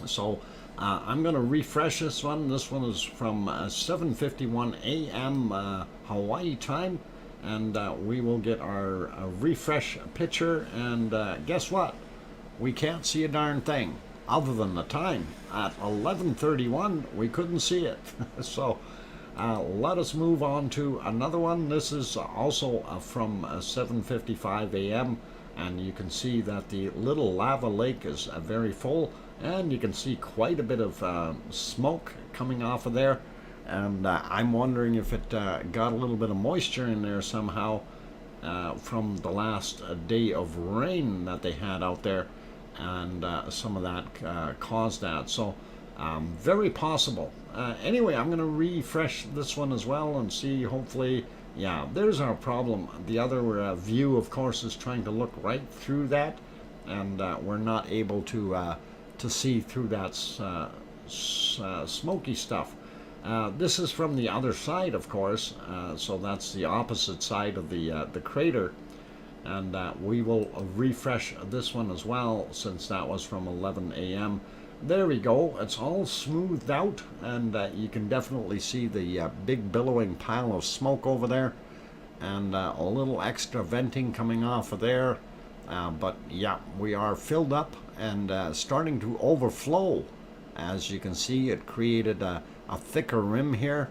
So I'm going to refresh this one. This one is from 7:51 a.m. Hawaii time. And we will get our refresh picture, and guess what? We can't see a darn thing other than the time. At 11:31 we couldn't see it. So let us move on to another one. This is also from 7:55 a.m. and you can see that the little lava lake is very full, and you can see quite a bit of smoke coming off of there. And I'm wondering if it got a little bit of moisture in there somehow from the last day of rain that they had out there, and some of that caused that. So very possible. Anyway, I'm going to refresh this one as well and see, hopefully, yeah, there's our problem. The other view, of course, is trying to look right through that, and we're not able to see through that smoky stuff. This is from the other side, of course, so that's the opposite side of the crater, and we will refresh this one as well, since that was from 11 a.m. There we go. It's all smoothed out, and you can definitely see the big billowing pile of smoke over there, and a little extra venting coming off of there. But yeah, we are filled up and starting to overflow. As you can see, it created a thicker rim here,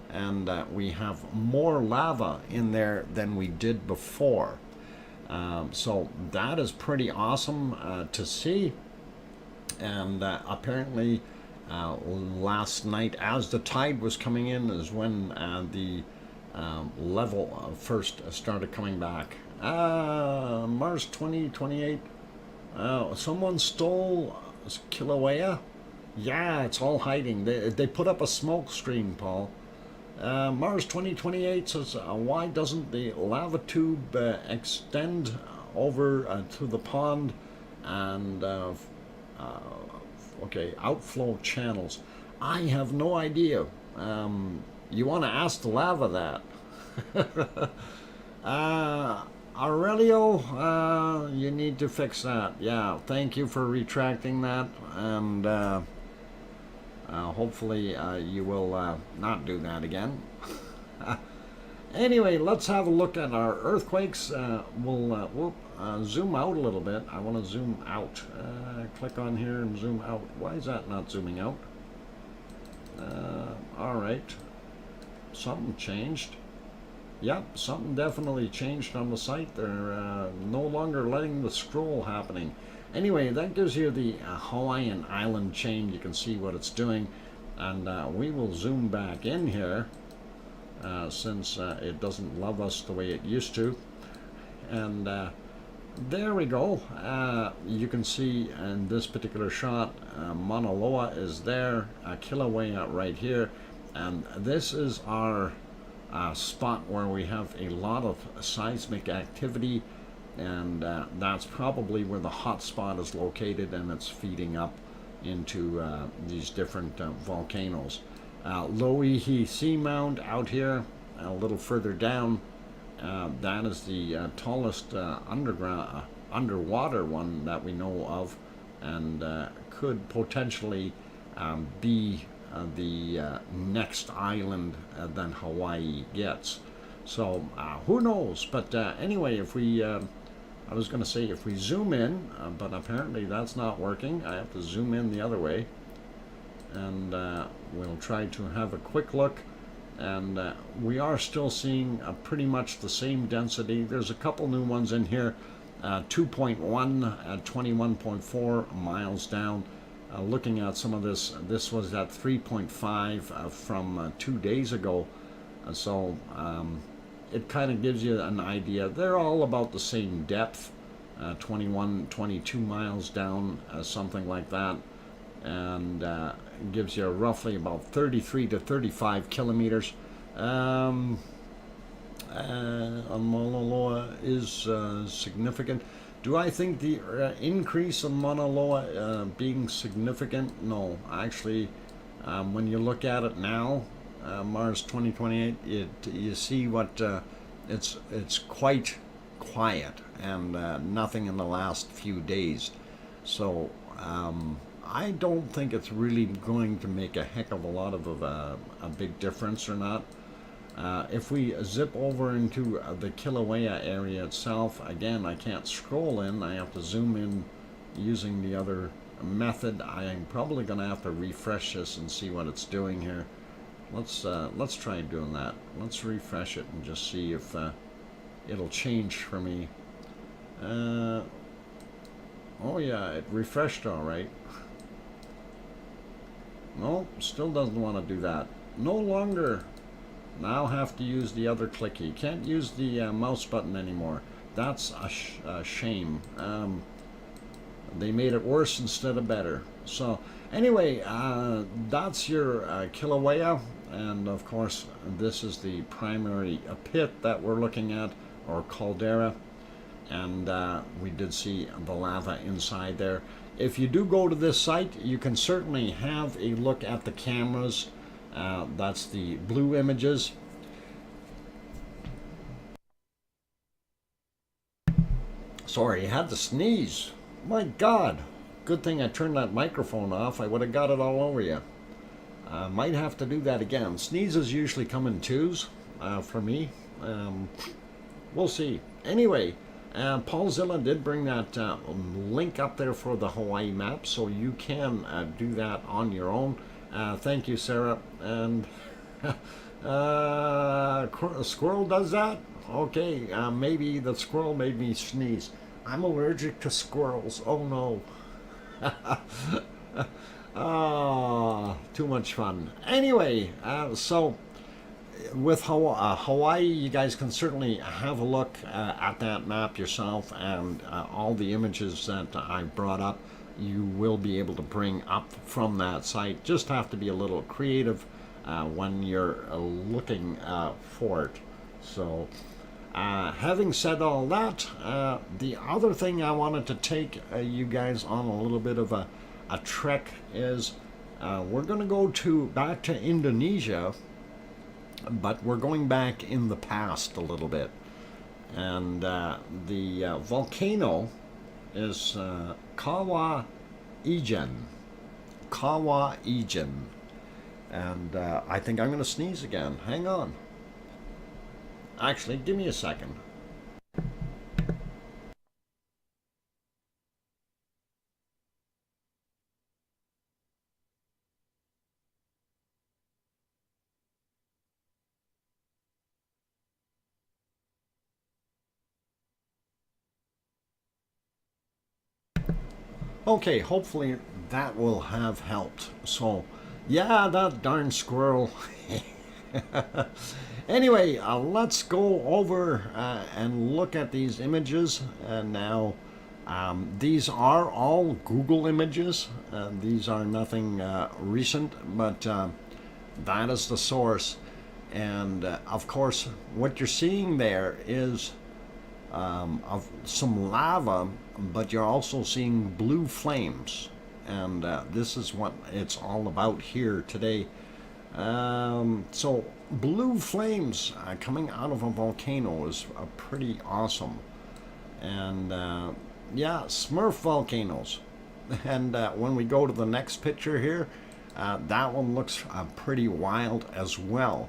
and we have more lava in there than we did before. So that is pretty awesome to see. And apparently last night, as the tide was coming in, is when the level first started coming back. Mars 2028. Someone stole Kilauea. Yeah, it's all hiding. They put up a smoke screen, Paul. Mars 2028 says, why doesn't the lava tube extend over to the pond and okay, outflow channels? I have no idea. You want to ask the lava that. Aurelio, you need to fix that. Yeah, thank you for retracting that, and hopefully you will not do that again. Anyway, let's have a look at our earthquakes. We'll zoom out a little bit. I want to zoom out. Click on here and zoom out. Why is that not zooming out? All right. Something changed. Yep, something definitely changed on the site. They're no longer letting the scroll happening. Anyway, that gives you the Hawaiian island chain. You can see what it's doing. And we will zoom back in here since it doesn't love us the way it used to. And there we go. You can see in this particular shot, Mauna Loa is there, Kilauea right here. And this is our spot where we have a lot of seismic activity, and that's probably where the hot spot is located, and it's feeding up into these different volcanoes. Loihi Seamount out here, a little further down, that is the tallest underwater one that we know of, and could potentially be the next island than Hawaii gets. So who knows? But anyway, if we, I was going to say if we zoom in, but apparently that's not working. I have to zoom in the other way, and we'll try to have a quick look. And we are still seeing pretty much the same density. There's a couple new ones in here. 2.1 at 21.4 miles down. Looking at some of this, this was at 3.5 from 2 days ago. So it kind of gives you an idea. They're all about the same depth, 21, 22 miles down, something like that. And gives you roughly about 33 to 35 kilometers. Mauna Loa is significant. Do I think the increase in Mauna Loa being significant? No, actually, when you look at it now, Mars 2028, you see what it's quite quiet, and nothing in the last few days. So I don't think it's really going to make a heck of a lot of a big difference or not. If we zip over into the Kilauea area itself, again, I can't scroll in. I have to zoom in using the other method. I'm probably going to have to refresh this and see what it's doing here. Let's try doing that. Let's refresh it and just see if it'll change for me. Oh yeah, it refreshed all right. No, still doesn't want to do that. No longer. Now have to use the other clicky. You can't use the mouse button anymore. That's a shame. They made it worse instead of better. So anyway, that's your Kilauea, and of course this is the primary pit that we're looking at, or caldera, and we did see the lava inside there. If you do go to this site, you can certainly have a look at the cameras. That's the blue images. Sorry, I had to sneeze. My God. Good thing I turned that microphone off. I would have got it all over you. Might have to do that again. Sneezes usually come in twos for me. We'll see. Anyway, Paulzilla did bring that link up there for the Hawaii map, so you can do that on your own. Thank you, Sarah. And a squirrel does that? Okay, maybe the squirrel made me sneeze. I'm allergic to squirrels. Oh no. Too much fun. Anyway, so with Hawaii, you guys can certainly have a look at that map yourself, and all the images that I brought up you will be able to bring up from that site. Just have to be a little creative when you're looking for it. So having said all that, the other thing I wanted to take you guys on a little bit of a trek is we're going to go back to Indonesia, but we're going back in the past a little bit. And the volcano is Kawa Ijen. Kawa Ijen. And I think I'm going to sneeze again. Hang on. Actually, give me a second. Okay, hopefully that will have helped. So, yeah, that darn squirrel. Anyway, let's go over and look at these images. And now, these are all Google images. These are nothing recent, but that is the source. And of course, what you're seeing there is of some lava, but you're also seeing blue flames. And this is what it's all about here today. So blue flames coming out of a volcano is pretty awesome. And yeah, Smurf volcanoes. And when we go to the next picture here, that one looks pretty wild as well.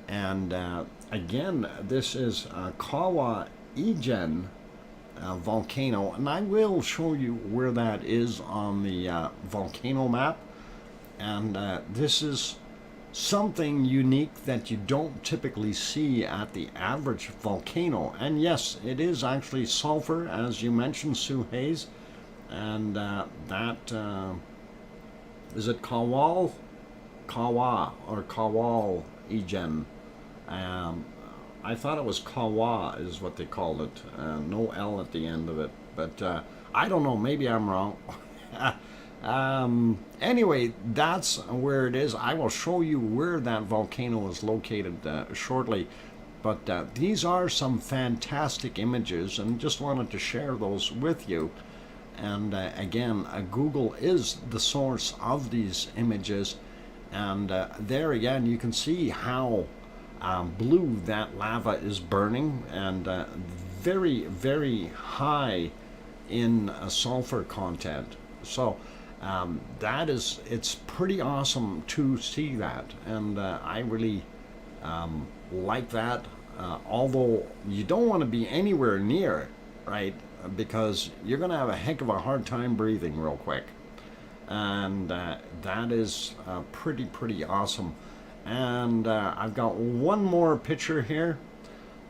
And again, this is Kawa Ijen volcano, and I will show you where that is on the volcano map. And this is something unique that you don't typically see at the average volcano. And yes, it is actually sulfur, as you mentioned, Sue Hayes. And that is it Kawal? Kawa or Kawal Ijen. I thought it was Kawa is what they called it. No L at the end of it. But I don't know. Maybe I'm wrong. Anyway, that's where it is. I will show you where that volcano is located shortly. But these are some fantastic images, and just wanted to share those with you. And again, Google is the source of these images. And there again, you can see how blue that lava is burning, and very, very high in sulfur content. So it's pretty awesome to see that, and I really like that. Although you don't want to be anywhere near it, right? Because you're going to have a heck of a hard time breathing real quick. And that is pretty awesome. And I've got one more picture here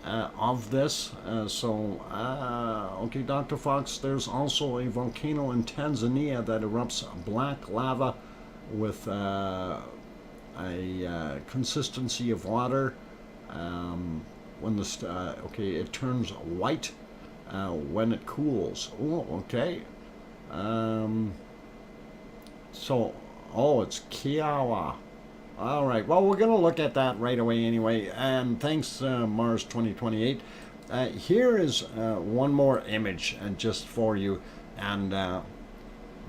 of this. Okay, Dr. Fox, there's also a volcano in Tanzania that erupts black lava with a consistency of water. When it turns white when it cools. Oh, okay. It's Kiawa. All right. Well, we're going to look at that right away anyway. And thanks, Mars 2028. Here is one more image just for you. And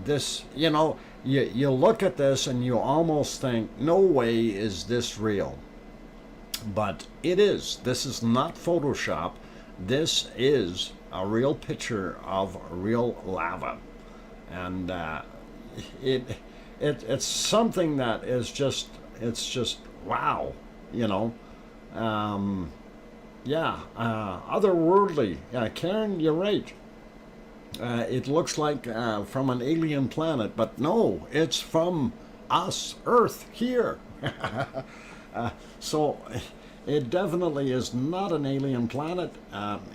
this, you look at this and you almost think, no way is this real. But it is. This is not Photoshop. This is a real picture of real lava. And it's something that is just, it's just wow, otherworldly. Karen, you're right. It looks like from an alien planet, but no, it's from us, Earth, here. So it definitely is not an alien planet.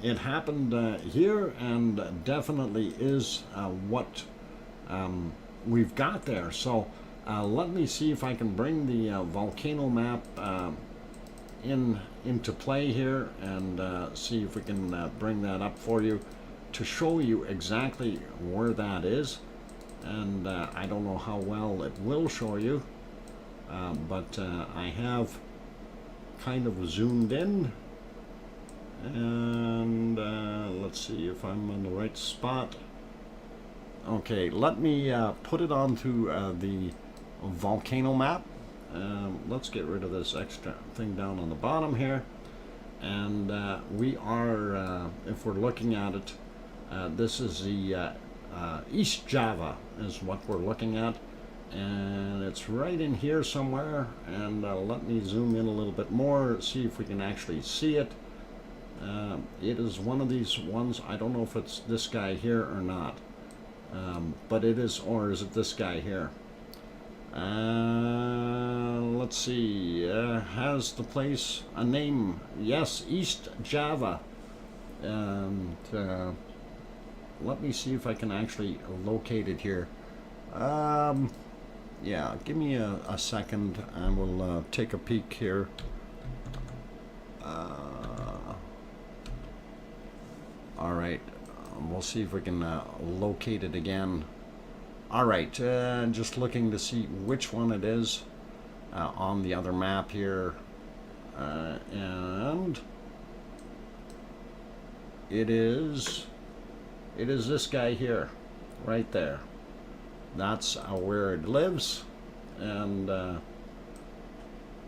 It happened here, and definitely is what we've got there. So let me see if I can bring the volcano map into play here, and see if we can bring that up for you to show you exactly where that is. And I don't know how well it will show you, but I have kind of zoomed in, and let's see if I'm on the right spot. Okay, let me put it onto the volcano map. Let's get rid of this extra thing down on the bottom here. and we are, if we're looking at it, this is the East Java is what we're looking at, and it's right in here somewhere. And let me zoom in a little bit more, see if we can actually see it. It is one of these ones. I don't know if it's this guy here or not, but it is, or is it this guy here? Let's see. Has the place a name? Yes, East Java. And let me see if I can actually locate it here. Yeah, give me a second and we'll take a peek here. All right, we'll see if we can locate it again. All right, just looking to see which one it is on the other map here, and it is this guy here, right there. That's where it lives, and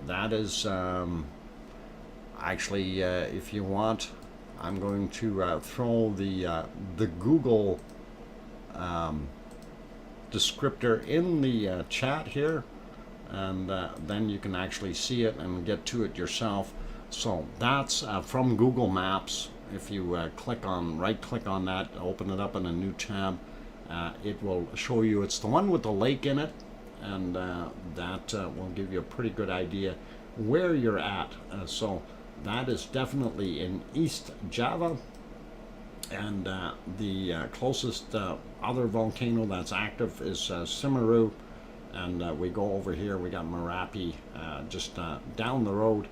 that is actually, if you want, I'm going to throw the Google descriptor in the chat here, and then you can actually see it and get to it yourself. So that's from Google Maps. If you right click on that, open it up in a new tab, it will show you it's the one with the lake in it, and that will give you a pretty good idea where you're at. So that is definitely in East Java, and the closest other volcano that's active is Semeru, and we go over here, we got Merapi just down the road,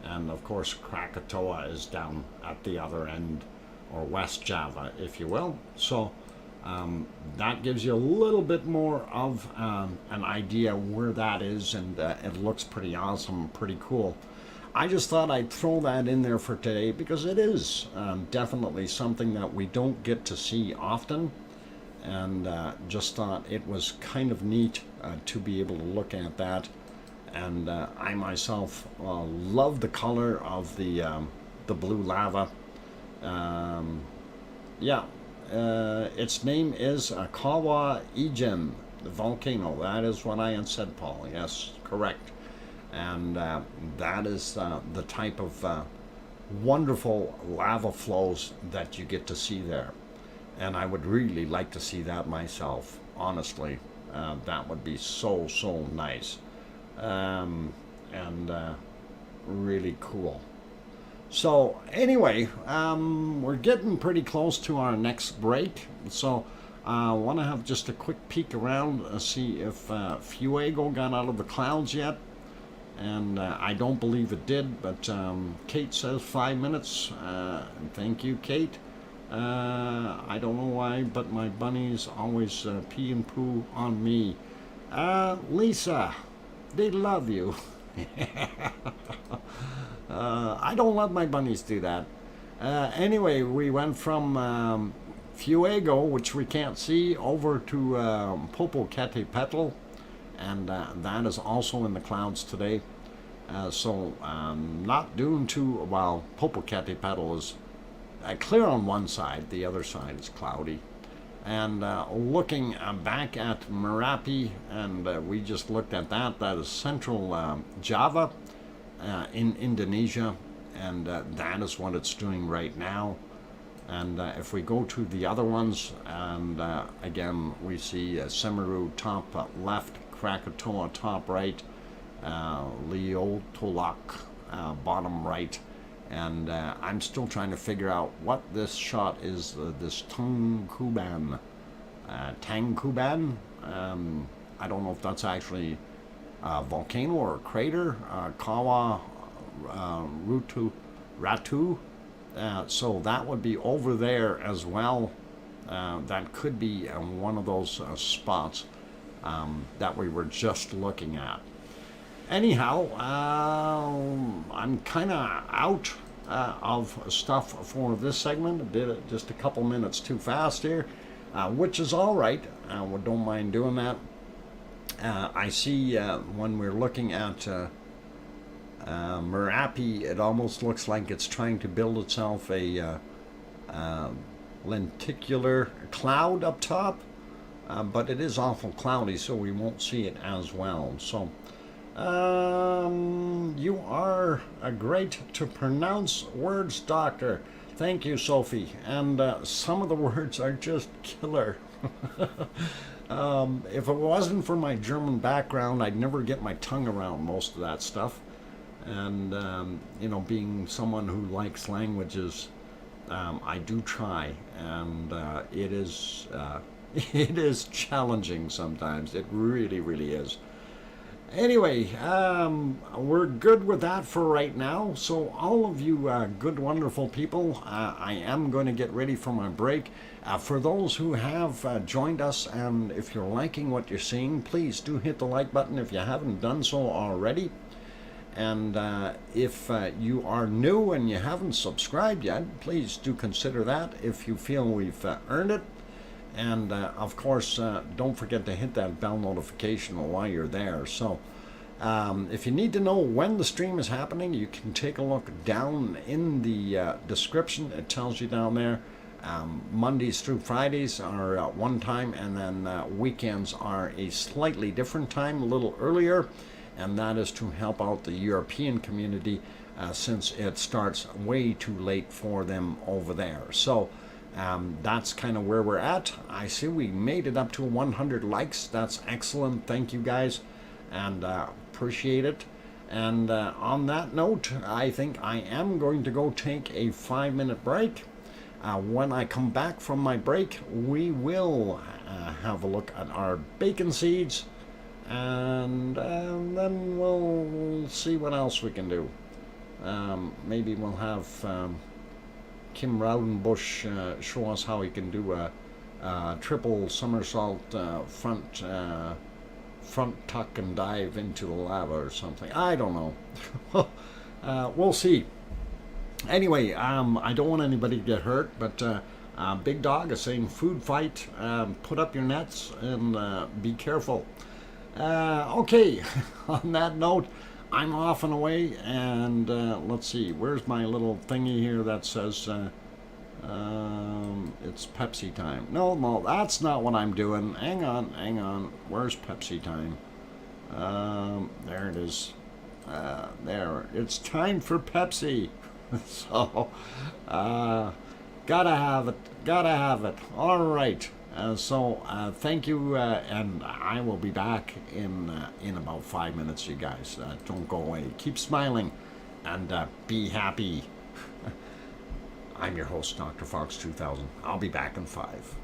and of course Krakatoa is down at the other end, or West Java, if you will. So that gives you a little bit more of an idea where that is, and it looks pretty awesome, pretty cool. I just thought I'd throw that in there for today because it is definitely something that we don't get to see often, and just thought it was kind of neat to be able to look at that. And I myself love the color of the blue lava. Yeah, its name is Kawa Ijen, the volcano. That is what I had said, Paul. Yes, correct. And that is the type of wonderful lava flows that you get to see there. And I would really like to see that myself, honestly. That would be so nice, and really cool. So anyway, we're getting pretty close to our next break. So I want to have just a quick peek around, see if Fuego got out of the clouds yet. And I don't believe it did, but Kate says 5 minutes. Thank you, Kate. I don't know why, but my bunnies always pee and poo on me. Lisa, they love you. I don't let my bunnies do that. Anyway, we went from Fuego, which we can't see, over to Popocatépetl, and that is also in the clouds today. So not doing too well. Popocatépetl is clear on one side, the other side is cloudy. And looking back at Merapi, and we just looked at that. That is central Java in Indonesia, and that is what it's doing right now. And if we go to the other ones, and again we see Semeru top left, Krakatoa top right, Liotolak bottom right, and I'm still trying to figure out what this shot is. This Tangkuban. I don't know if that's actually a volcano or a crater. Kawa Ratu. So that would be over there as well. That could be one of those spots that we were just looking at. Anyhow, I'm kind of out of stuff for this segment. I did it just a couple minutes too fast here, which is all right. We don't mind doing that. I see when we're looking at Merapi, it almost looks like it's trying to build itself a lenticular cloud up top, but it is awful cloudy, so we won't see it as well. So, you are great to pronounce words, Doctor. Thank you, Sophie. And some of the words are just killer. If it wasn't for my German background, I'd never get my tongue around most of that stuff. And, being someone who likes languages, I do try. And it is, it is challenging sometimes. It really, really is. Anyway, we're good with that for right now. So, all of you good, wonderful people, I am going to get ready for my break. For those who have joined us, and if you're liking what you're seeing, please do hit the like button if you haven't done so already. And if you are new and you haven't subscribed yet, please do consider that if you feel we've earned it. And of course, don't forget to hit that bell notification while you're there. So, if you need to know when the stream is happening, you can take a look down in the description. It tells you down there. Mondays through Fridays are one time, and then weekends are a slightly different time, a little earlier. And that is to help out the European community since it starts way too late for them over there. So, that's kind of where we're at. I see we made it up to 100 likes. That's excellent. Thank you guys, and appreciate it. And on that note, I think I am going to go take a 5-minute break. When I come back from my break, we will have a look at our bacon seeds, and then we'll see what else we can do. Maybe we'll have Kim Raudenbush show us how he can do a triple somersault front tuck and dive into the lava or something. I don't know. We'll see. Anyway, I don't want anybody to get hurt, but Big Dog is saying food fight. Put up your nets and be careful. Okay, on that note, I'm off and away, and let's see, where's my little thingy here that says it's Pepsi time. No, that's not what I'm doing. Hang on. Where's Pepsi time? There it is. There. It's time for Pepsi. So, gotta have it. All right. So thank you, and I will be back in about 5 minutes, you guys. Don't go away. Keep smiling, and be happy. I'm your host, DrFox2000. I'll be back in 5.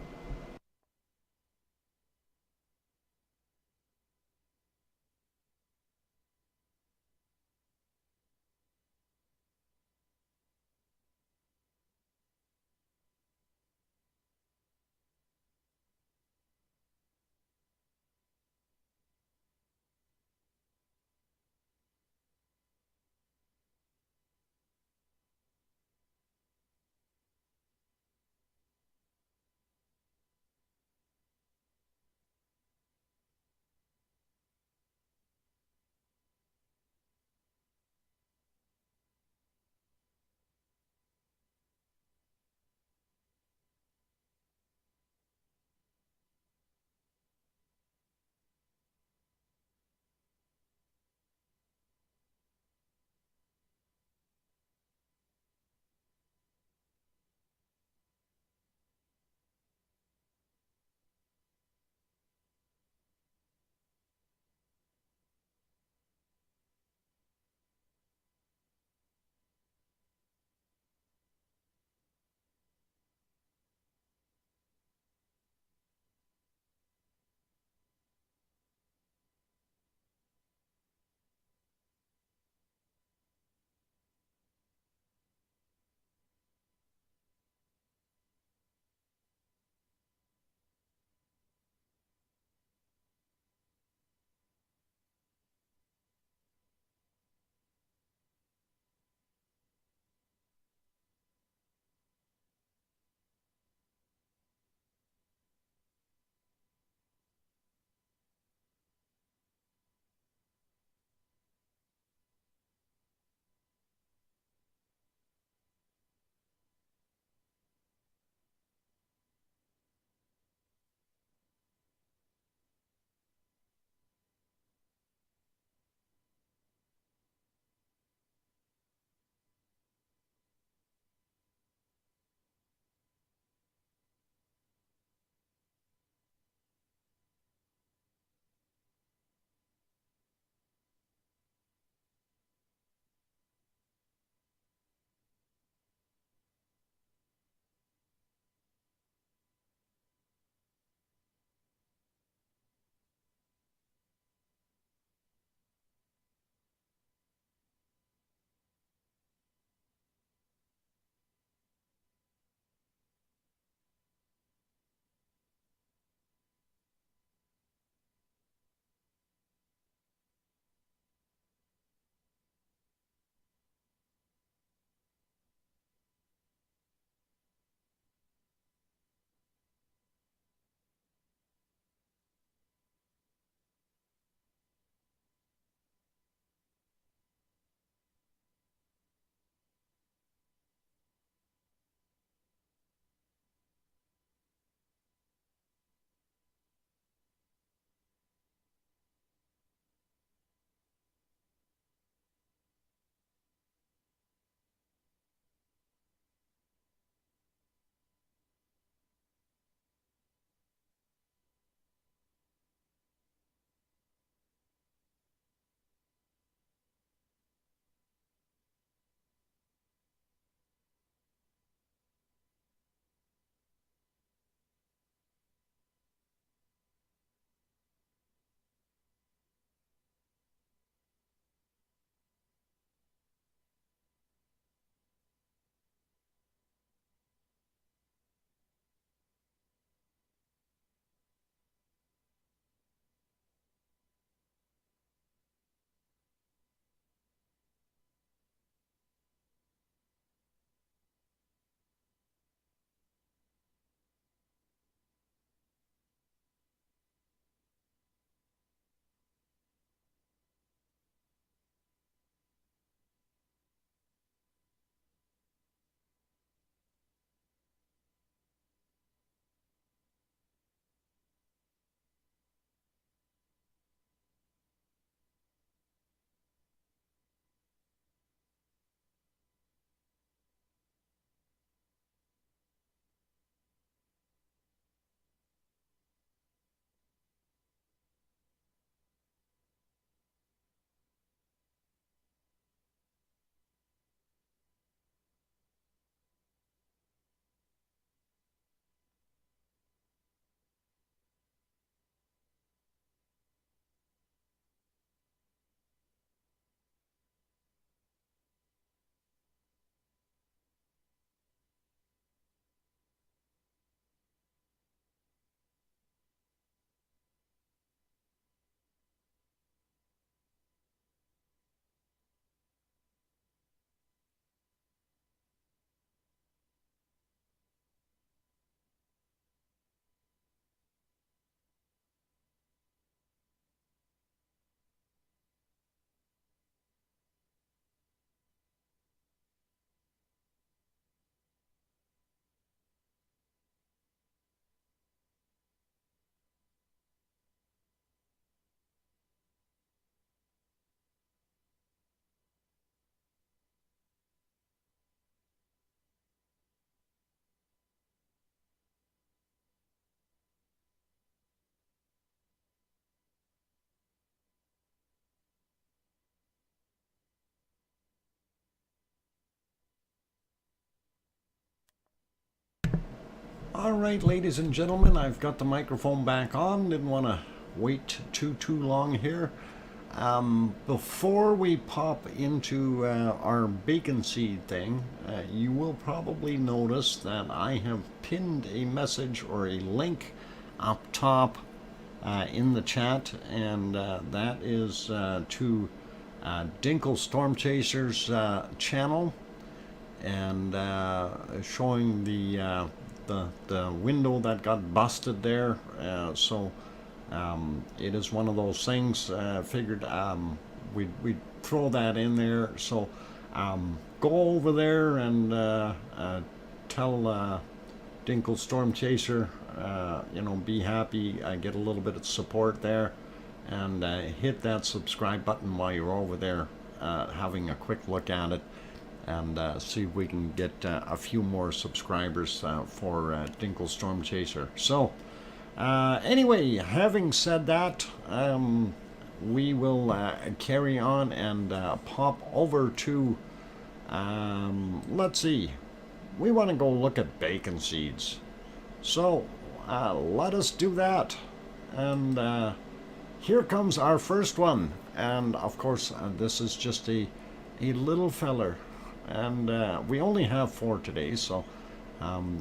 All right, ladies and gentlemen, I've got the microphone back on. Didn't want to wait too long here. Before we pop into our bacon seed thing, you will probably notice that I have pinned a message or a link up top in the chat, and that is to Dinkle Storm Chaser's channel, and showing the window that got busted there. So it is one of those things. Figured we'd throw that in there. So go over there and tell Dinkle Storm Chaser, be happy. Get a little bit of support there, and hit that subscribe button while you're over there, having a quick look at it, and see if we can get a few more subscribers for Dinkle Storm Chaser. So anyway, having said that, we will carry on and pop over to, let's see, we want to go look at bacon seeds. So let us do that. And here comes our first one. And of course, this is just a little feller. And we only have 4 today, so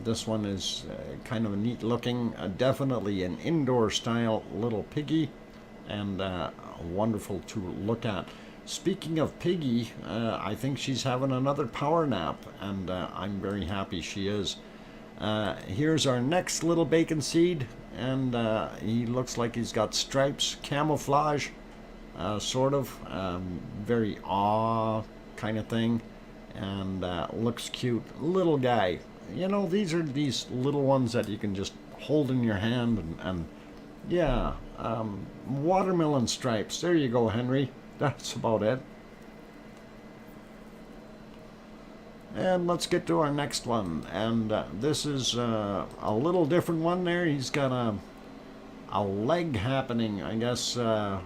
this one is kind of a neat looking, definitely an indoor style little piggy, and wonderful to look at. Speaking of piggy, I think she's having another power nap, and I'm very happy she is. Here's our next little bacon seed, and he looks like he's got stripes, camouflage, sort of, very awe kind of thing. And looks cute. Little guy. These are these little ones that you can just hold in your hand, and yeah, watermelon stripes. There you go, Henry. That's about it. And let's get to our next one. And this is a little different one there. He's got a leg happening. I guess the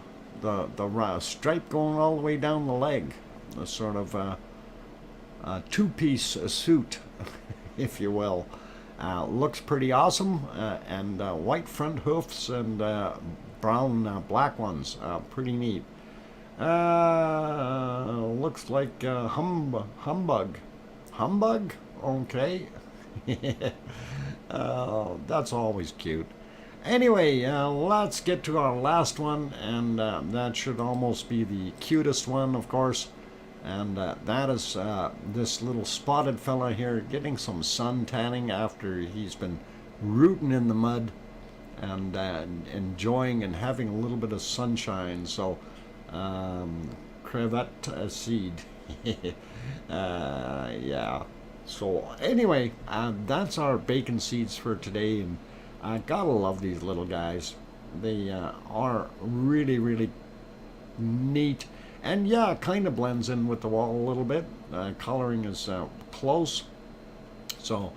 stripe going all the way down the leg. A sort of two-piece suit, if you will. Looks pretty awesome, and white front hoofs and brown black ones. Pretty neat. Looks like humbug. Humbug? Okay. That's always cute. Anyway, let's get to our last one, and that should almost be the cutest one, of course. And that is this little spotted fella here getting some sun tanning after he's been rooting in the mud and enjoying and having a little bit of sunshine. So cravette seed. Yeah. So anyway, that's our bacon seeds for today, and I gotta love these little guys. They are really, really neat. And yeah, kind of blends in with the wall a little bit. Coloring is close. So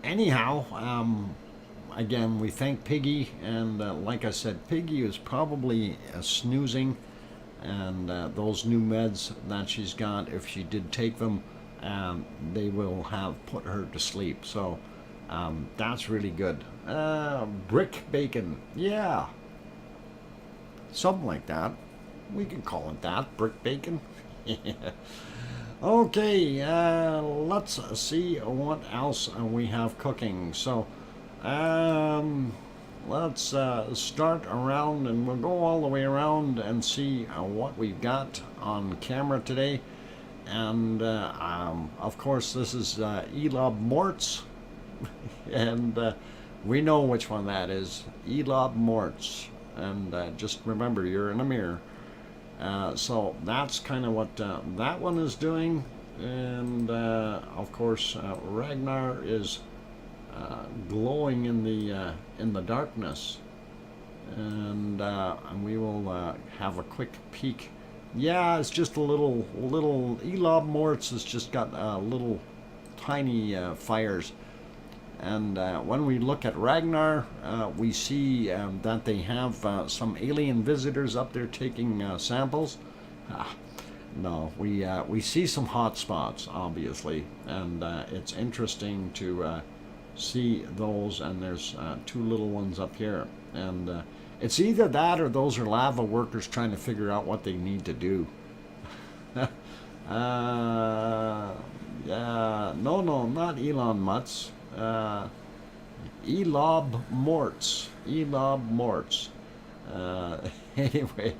anyhow, again, we thank Piggy. And like I said, Piggy is probably snoozing. And those new meds that she's got, if she did take them, they will have put her to sleep. So that's really good. Brick bacon. Yeah. Something like that. We can call it that, brick bacon. Okay, let's see what else we have cooking. So, let's start around, and we'll go all the way around and see what we've got on camera today. And of course, this is Elob Morts, and we know which one that is. Elob Morts, and just remember, you're in a mirror. So that's kind of what that one is doing, and of course Ragnar is glowing in the darkness, and we will have a quick peek. Yeah, it's just a little Elob Morts has just got little tiny fires. And when we look at Ragnar, we see that they have some alien visitors up there taking samples. No, we see some hot spots, obviously, and it's interesting to see those, and there's two little ones up here, and it's either that or those are lava workers trying to figure out what they need to do. Yeah, no, not Elon Mutz. Elob Morts. Elob Morts. Anyway,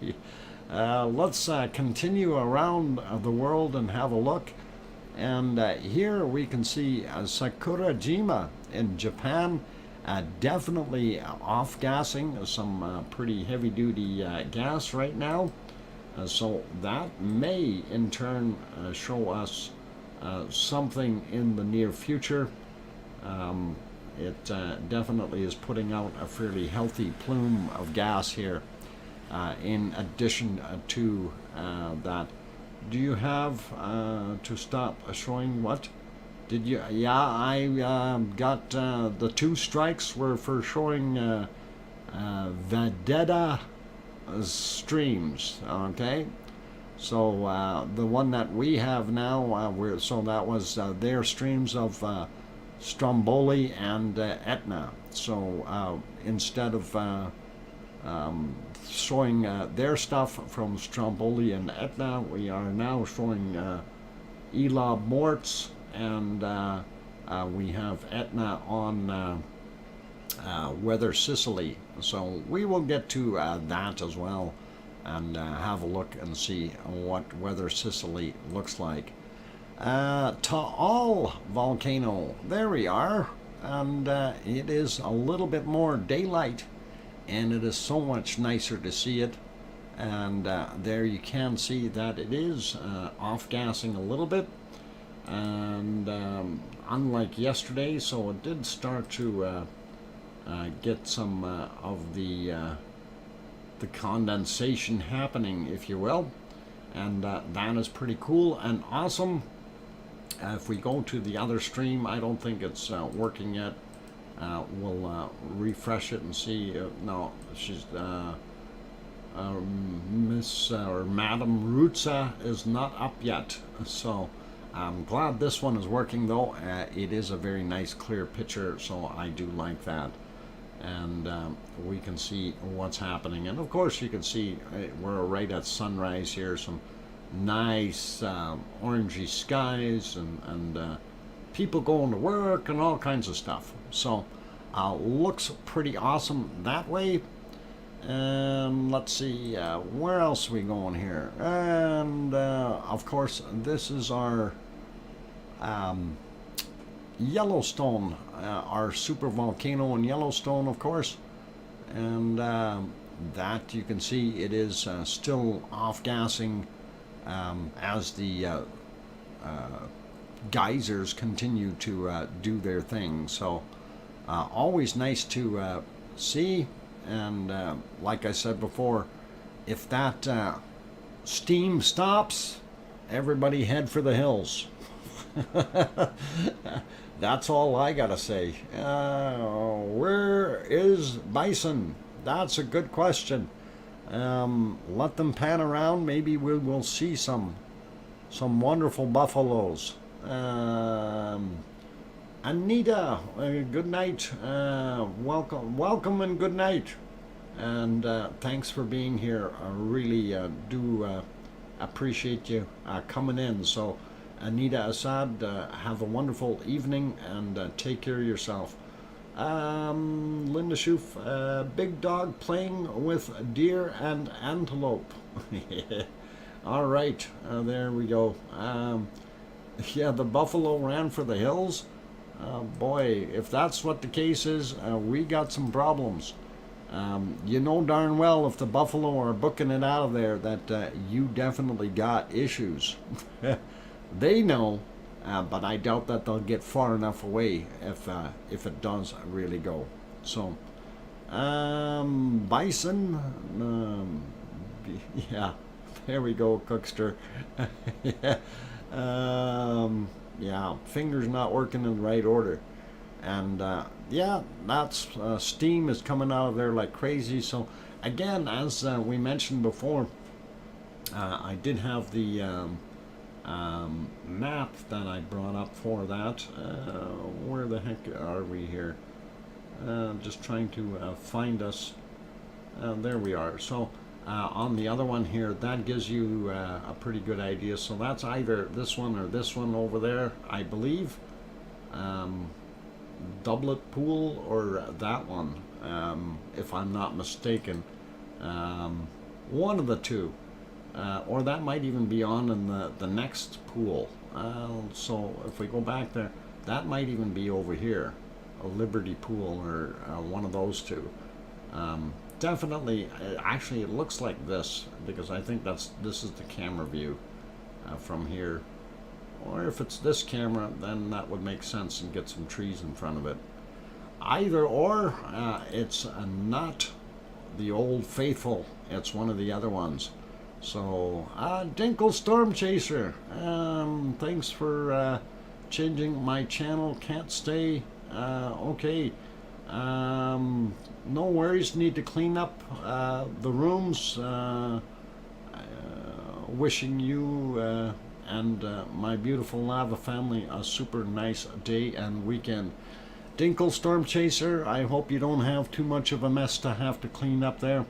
let's continue around the world and have a look. And here we can see Sakurajima in Japan, definitely off-gassing some pretty heavy-duty gas right now. So that may in turn show us something in the near future. It definitely is putting out a fairly healthy plume of gas here. In addition to that, do you have to stop showing what? Did you? Yeah, I got the two strikes were for showing Vedetta streams. Okay, so the one that we have now, so that was their streams of Stromboli and Etna. So instead of showing their stuff from Stromboli and Etna, we are now showing Elob Morts, and we have Etna on Weather Sicily. So we will get to that as well, and have a look and see what Weather Sicily looks like. Taal volcano, there we are, and it is a little bit more daylight, and it is so much nicer to see it. And there you can see that it is off-gassing a little bit, and unlike yesterday, so it did start to get some of the condensation happening, if you will, and that is pretty cool and awesome. If we go to the other stream, I don't think it's working yet. We'll refresh it and see. No, she's Miss or Madam Rutsa is not up yet. So I'm glad this one is working though. It is a very nice clear picture, so I do like that. And we can see what's happening. And of course you can see we're right at sunrise here. Some nice orangey skies, and people going to work and all kinds of stuff. So looks pretty awesome that way. And let's see, where else are we going here? And of course this is our Yellowstone, our super volcano in Yellowstone, of course. And that you can see it is still off-gassing as the geysers continue to do their thing. So always nice to see. And like I said before, if that steam stops, everybody head for the hills. That's all I gotta say. Where is bison? That's a good question. Let them pan around. Maybe we will see some wonderful buffaloes. Anita, good night. Welcome and good night. And thanks for being here. I really do appreciate you coming in. So Anita Assad, have a wonderful evening, and take care of yourself. Linda Schoof, big dog playing with deer and antelope. All right, there we go. Yeah, the buffalo ran for the hills. Boy, if that's what the case is, we got some problems. You know darn well if the buffalo are booking it out of there that you definitely got issues. They know, but I doubt that they'll get far enough away if it does really go. So, bison, yeah, there we go, Cookster. Yeah. Yeah, fingers not working in the right order. And yeah, that's steam is coming out of there like crazy. So again, as we mentioned before, I did have the map that I brought up for that. Where the heck are we here? Just trying to find us. There we are. So on the other one here, that gives you a pretty good idea. So that's either this one or this one over there, I believe. Doublet pool or that one, if I'm not mistaken. One of the two. Or that might even be on in the next pool. So if we go back there, that might even be over here. A Liberty pool or one of those two. Definitely, actually it looks like this, because I think this is the camera view from here. Or if it's this camera, then that would make sense and get some trees in front of it. Either or, it's not the Old Faithful, it's one of the other ones. So, Dinkle Storm Chaser, thanks for changing my channel, can't stay. Okay, no worries, need to clean up the rooms. Wishing you and my beautiful lava family a super nice day and weekend. Dinkle Storm Chaser, I hope you don't have too much of a mess to have to clean up there.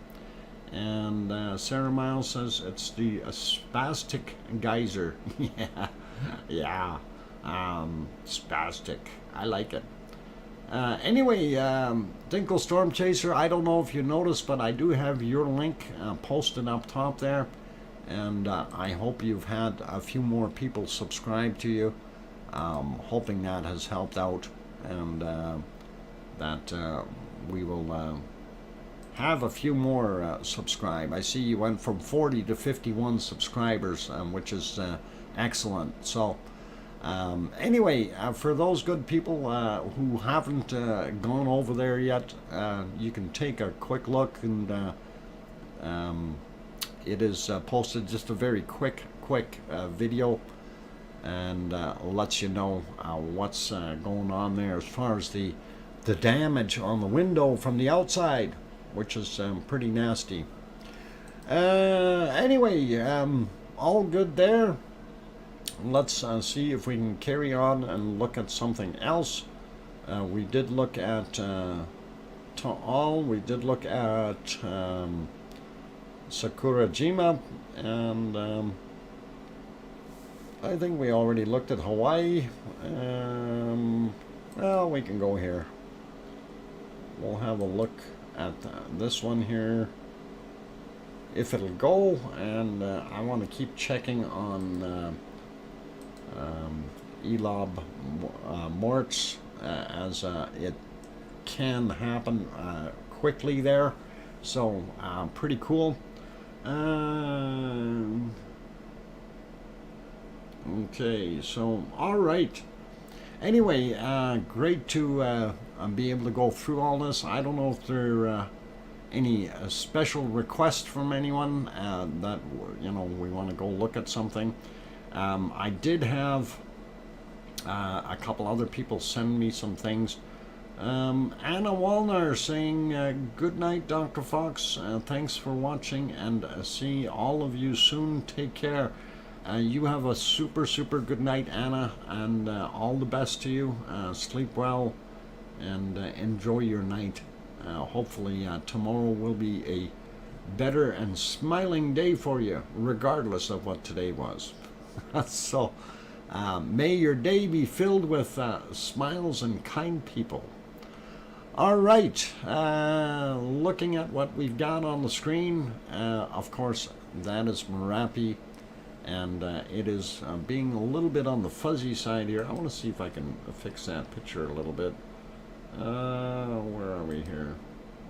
And Sarah Miles says it's the spastic geyser. Yeah, spastic. I like it. Anyway, Dinkle Storm Chaser, I don't know if you noticed, but I do have your link posted up top there. And I hope you've had a few more people subscribe to you. Hoping that has helped out, and that we will have a few more subscribe. I see you went from 40 to 51 subscribers, which is excellent. So anyway, for those good people who haven't gone over there yet, you can take a quick look, and it is posted just a very quick video, and lets you know what's going on there as far as the damage on the window from the outside, which is pretty nasty. Anyway, all good there. Let's see if we can carry on and look at something else. We did look at we did look at Sakurajima, and I think we already looked at Hawaii. Well, we can go here. We'll have a look at this one here, if it'll go, and I want to keep checking on Elob Morts, as it can happen quickly there. So pretty cool. Okay, so all right. Anyway, great to be able to go through all this. I don't know if there are any special requests from anyone that we want to go look at something. I did have a couple other people send me some things. Anna Wallner saying, good night, Dr. Fox. Thanks for watching, and see all of you soon. Take care. You have a super good night, Anna, and all the best to you. Sleep well, and enjoy your night. Hopefully tomorrow will be a better and smiling day for you, regardless of what today was. So may your day be filled with smiles and kind people. All right, looking at what we've got on the screen, of course, that is Merapi, and it is being a little bit on the fuzzy side here. I want to see if I can fix that picture a little bit. Where are we here?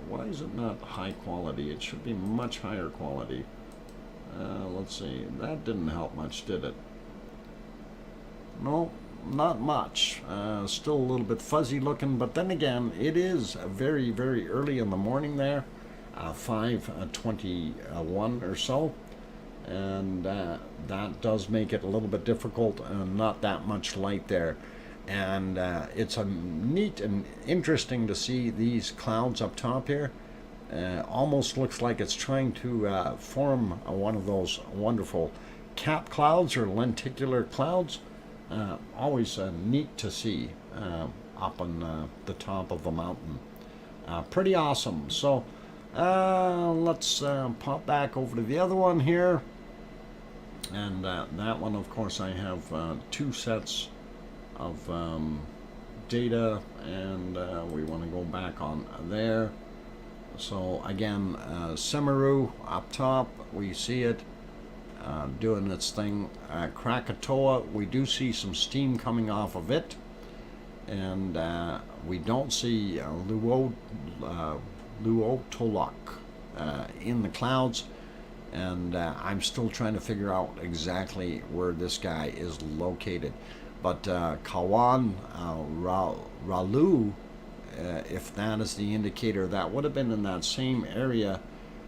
Why is it not high quality? It should be much higher quality. Let's see. That didn't help much, did it? No, not much. Still a little bit fuzzy looking, but then again, it is very early in the morning there, 5:21 or so, and that does make it a little bit difficult, and not that much light there. And it's neat and interesting to see these clouds up top here. Almost looks like it's trying to form one of those wonderful cap clouds or lenticular clouds. Always neat to see up on the top of the mountain. Pretty awesome. So let's pop back over to the other one here. And that one, of course, I have two sets of data, and we want to go back on there. So again, Semeru up top, we see it doing its thing. Krakatoa, we do see some steam coming off of it, and we don't see Luotolok in the clouds, and I'm still trying to figure out exactly where this guy is located. But Kawan Ralu, if that is the indicator, that would have been in that same area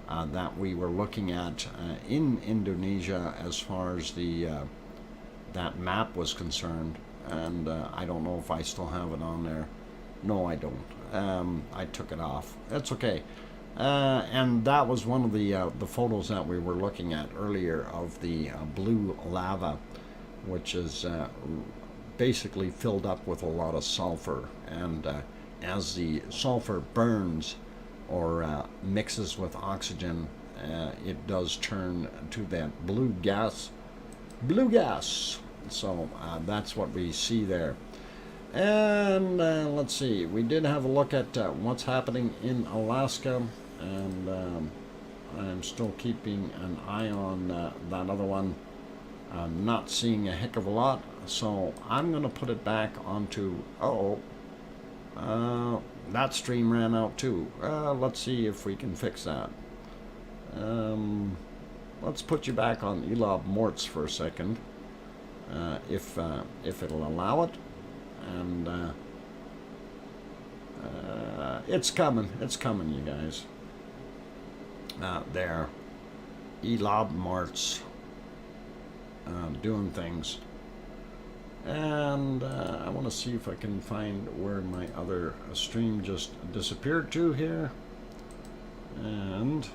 that we were looking at in Indonesia as far as the that map was concerned. And I don't know if I still have it on there. No, I don't. I took it off. That's okay. And that was one of the photos that we were looking at earlier of the blue lava, which is basically filled up with a lot of sulfur, and as the sulfur burns or mixes with oxygen, it does turn to that blue gas. So that's what we see there. And let's see, we did have a look at what's happening in Alaska, and I'm still keeping an eye on that other one. I'm not seeing a heck of a lot, so I'm going to put it back onto, that stream ran out too. Let's see if we can fix that. Let's put you back on Elob Morts for a second, if it'll allow it. And it's coming, you guys. There, Elob Morts. Doing things, and I want to see if I can find where my other stream just disappeared to here. And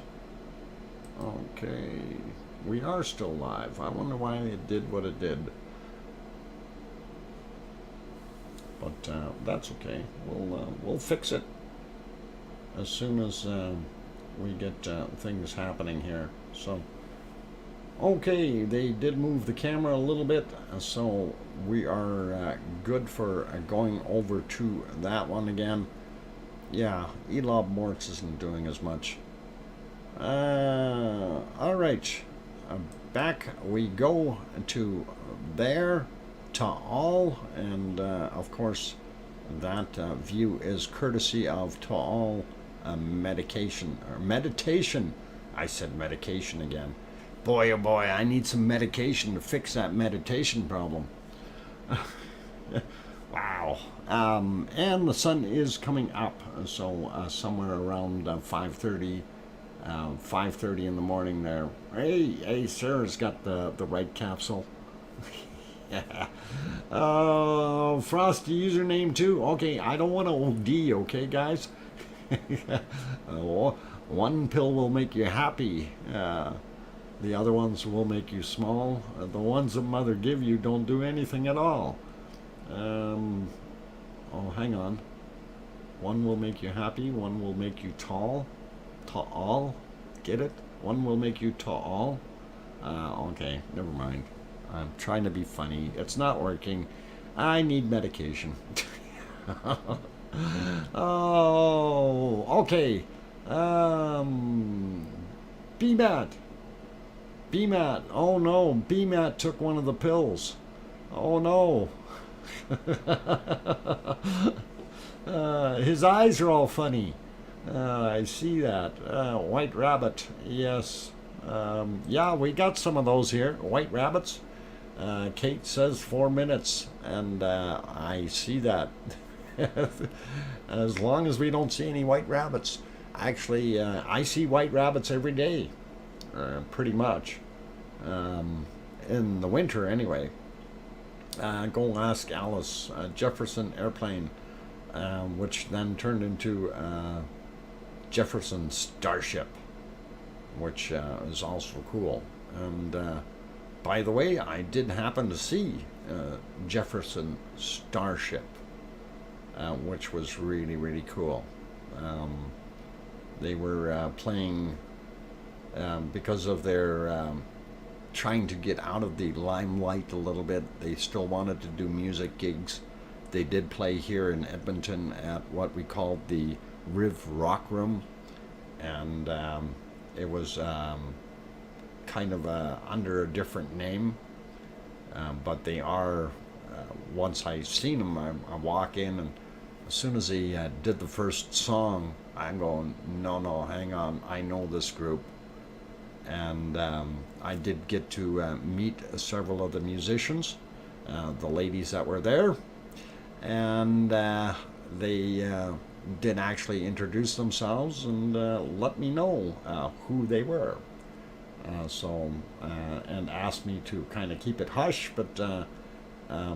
okay, we are still live. I wonder why it did what it did, but that's okay. We'll fix it as soon as we get things happening here. So. Okay, they did move the camera a little bit, so we are good for going over to that one again. Yeah, Elob Morts isn't doing as much. Alright, back we go to there, Taal, and of course that view is courtesy of Taal meditation. I said medication again. Boy, oh boy, I need some medication to fix that meditation problem. Wow. And the sun is coming up, so somewhere around 5:30 in the morning there. Hey, Sarah's got the right capsule. Yeah. Frosty username too. Okay, I don't want to OD, okay, guys? One pill will make you happy. The other ones will make you small. The ones that mother give you don't do anything at all. Oh, hang on. One will make you happy. One will make you tall. Tall. Get it? One will make you tall. Okay, never mind. I'm trying to be funny. It's not working. I need medication. Oh, okay. BMAT. Oh no, BMAT took one of the pills. Oh no. His eyes are all funny. I see that. White rabbit. Yes. Yeah, we got some of those here. White rabbits. Kate says 4 minutes, and I see that. As long as we don't see any white rabbits. Actually, I see white rabbits every day. Pretty much. In the winter, anyway. Go ask Alice. Jefferson airplane, which then turned into Jefferson Starship, which is also cool. And by the way, I did happen to see Jefferson Starship, which was really, really cool. They were playing because of their trying to get out of the limelight a little bit. They still wanted to do music gigs. They did play here in Edmonton at what we called the Riv Rock Room, and it was kind of under a different name, but they are, once I seen them, I walk in, and as soon as he did the first song, I'm going, no, hang on, I know this group. And I did get to meet several of the musicians, the ladies that were there, and they did actually introduce themselves and let me know who they were. And asked me to kind of keep it hush, but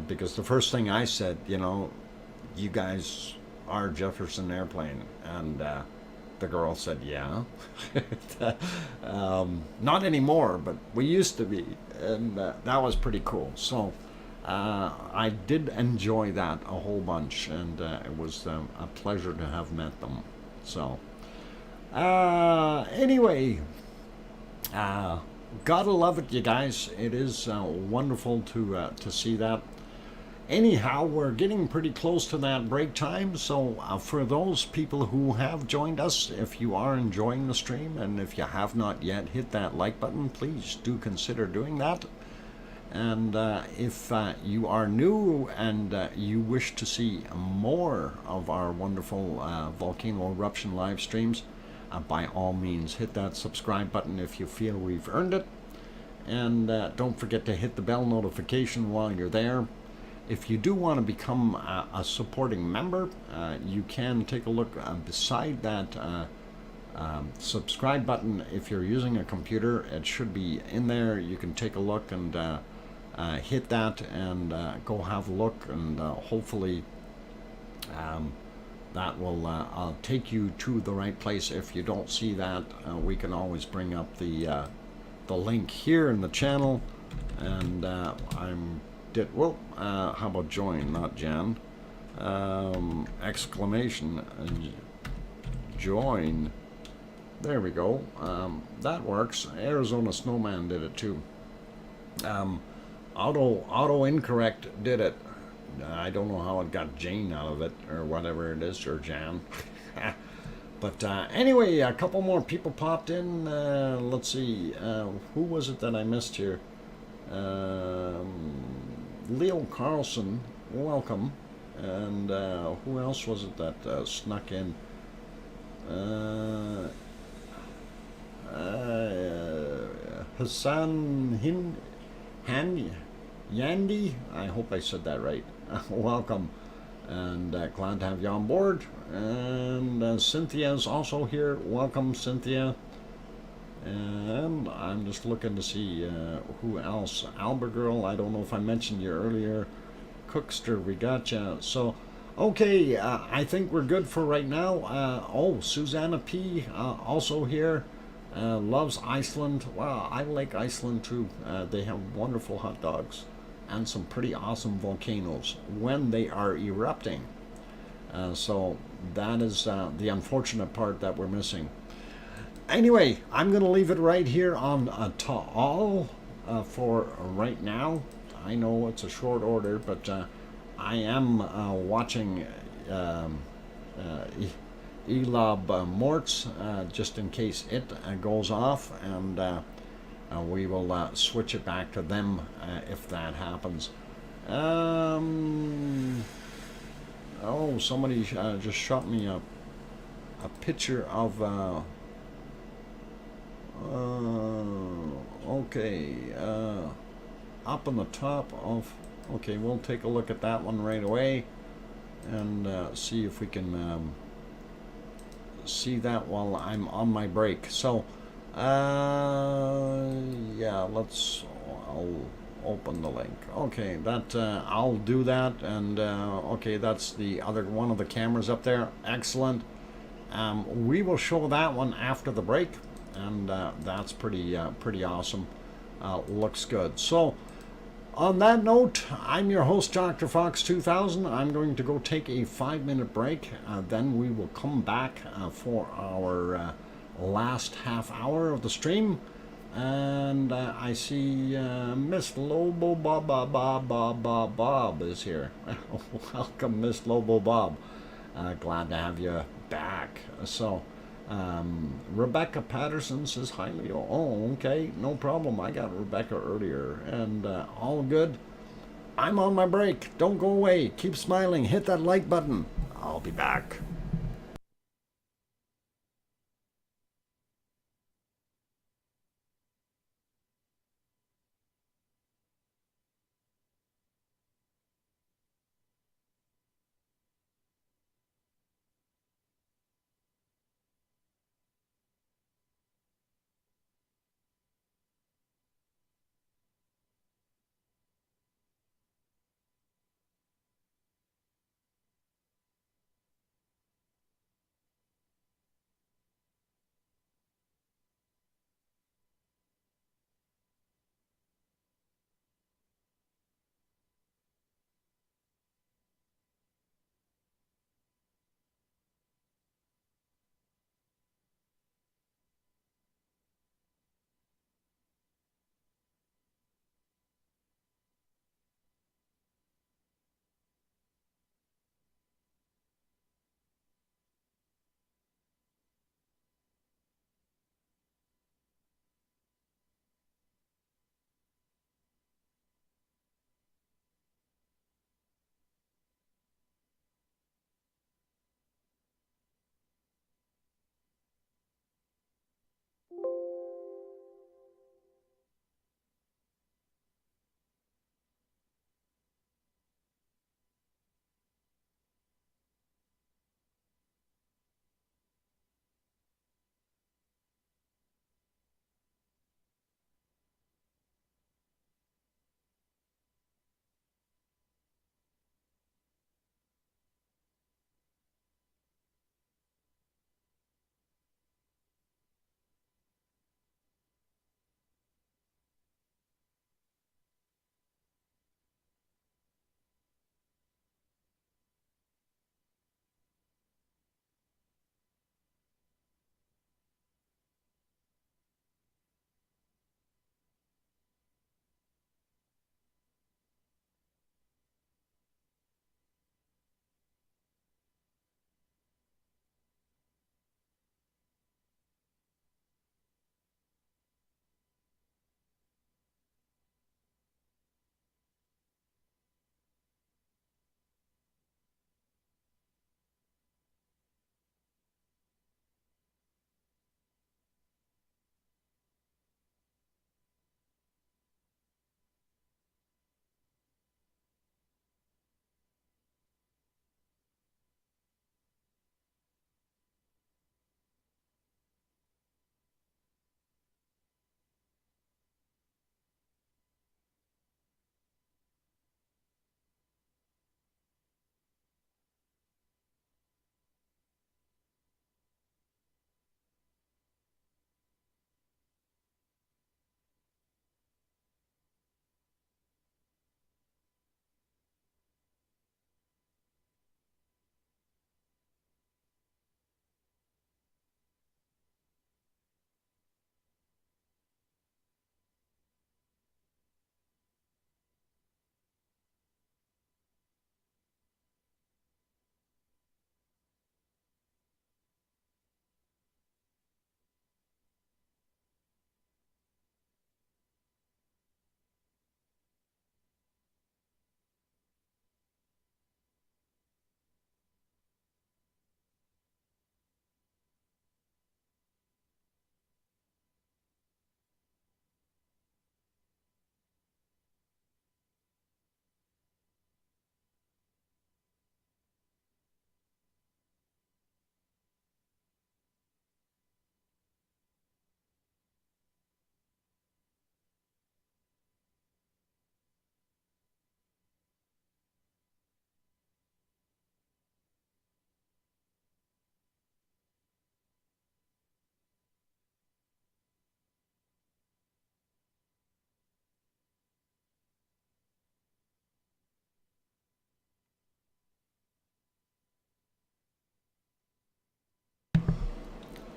because the first thing I said, you guys are Jefferson Airplane, and the girl said, yeah. Not anymore, but we used to be, and that was pretty cool. So I did enjoy that a whole bunch, and it was a pleasure to have met them. So anyway, gotta love it, you guys. It is wonderful to see that. Anyhow, we're getting pretty close to that break time, so for those people who have joined us, if you are enjoying the stream, and if you have not yet hit that like button, please do consider doing that. And if you are new and you wish to see more of our wonderful volcano eruption live streams, by all means hit that subscribe button if you feel we've earned it. And don't forget to hit the bell notification while you're there. If you do want to become a supporting member, you can take a look beside that subscribe button. If you're using a computer, it should be in there. You can take a look and hit that and go have a look, and hopefully that will take you to the right place. If you don't see that, we can always bring up the link here in the channel, and how about join, not Jan? Exclamation, join. There we go. That works. Arizona Snowman did it too. Auto incorrect did it. I don't know how it got Jane out of it, or whatever it is, or Jan. But anyway, a couple more people popped in. Let's see. Who was it that I missed here? Leo Carlson, welcome. And who else was it that snuck in? Hassan Yandi, I hope I said that right. Welcome, and glad to have you on board. And Cynthia is also here. Welcome, Cynthia. And I'm just looking to see who else. Albergirl, I don't know if I mentioned you earlier. Cookster, we got you. So, okay, I think we're good for right now. Oh, Susanna P. Also here. Loves Iceland. Wow, I like Iceland too. They have wonderful hot dogs and some pretty awesome volcanoes when they are erupting. So that is the unfortunate part that we're missing. Anyway, I'm going to leave it right here on Ta'al for right now. I know it's a short order, but I am watching Elab Morts just in case it goes off, and we will switch it back to them if that happens. Oh, somebody just shot me a picture of okay, up on the top of, okay, we'll take a look at that one right away and see if we can see that while I'm on my break. So yeah, I'll open the link. Okay, that I'll do that. And okay, that's the other one of the cameras up there. Excellent. We will show that one after the break, and that's pretty awesome. looks good. So, on that note, I'm your host, DrFox2000. I'm going to go take a 5-minute break. Then we will come back for our last half hour of the stream. And I see Miss Lobo Bob is here. Welcome, Miss Lobo Bob. Glad to have you back. So, Rebecca Patterson says hi, Leo. Oh, okay, no problem. I got Rebecca earlier, and all good. I'm on my break. Don't go away. Keep smiling. Hit that like button. I'll be back.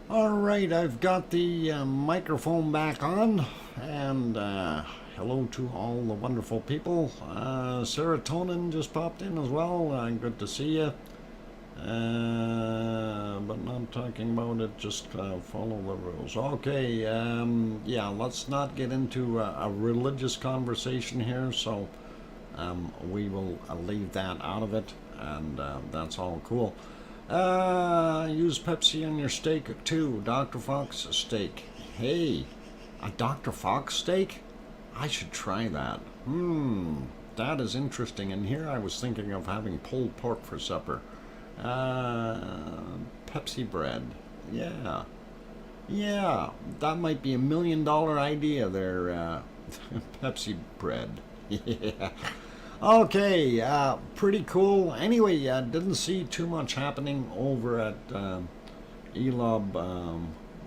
All right, I've got the microphone back on, and hello to all the wonderful people. Serotonin just popped in as well. Good to see you. But not talking about it, just follow the rules. Okay, yeah, let's not get into a religious conversation here, so we will leave that out of it, and that's all cool. Use Pepsi on your steak too. Dr. Fox steak. Hey, a Dr. Fox steak? I should try that. That is interesting. And here I was thinking of having pulled pork for supper. Pepsi bread. Yeah. Yeah, that might be $1 million idea there. Pepsi bread. Yeah. Okay, pretty cool. Anyway, didn't see too much happening over at Elob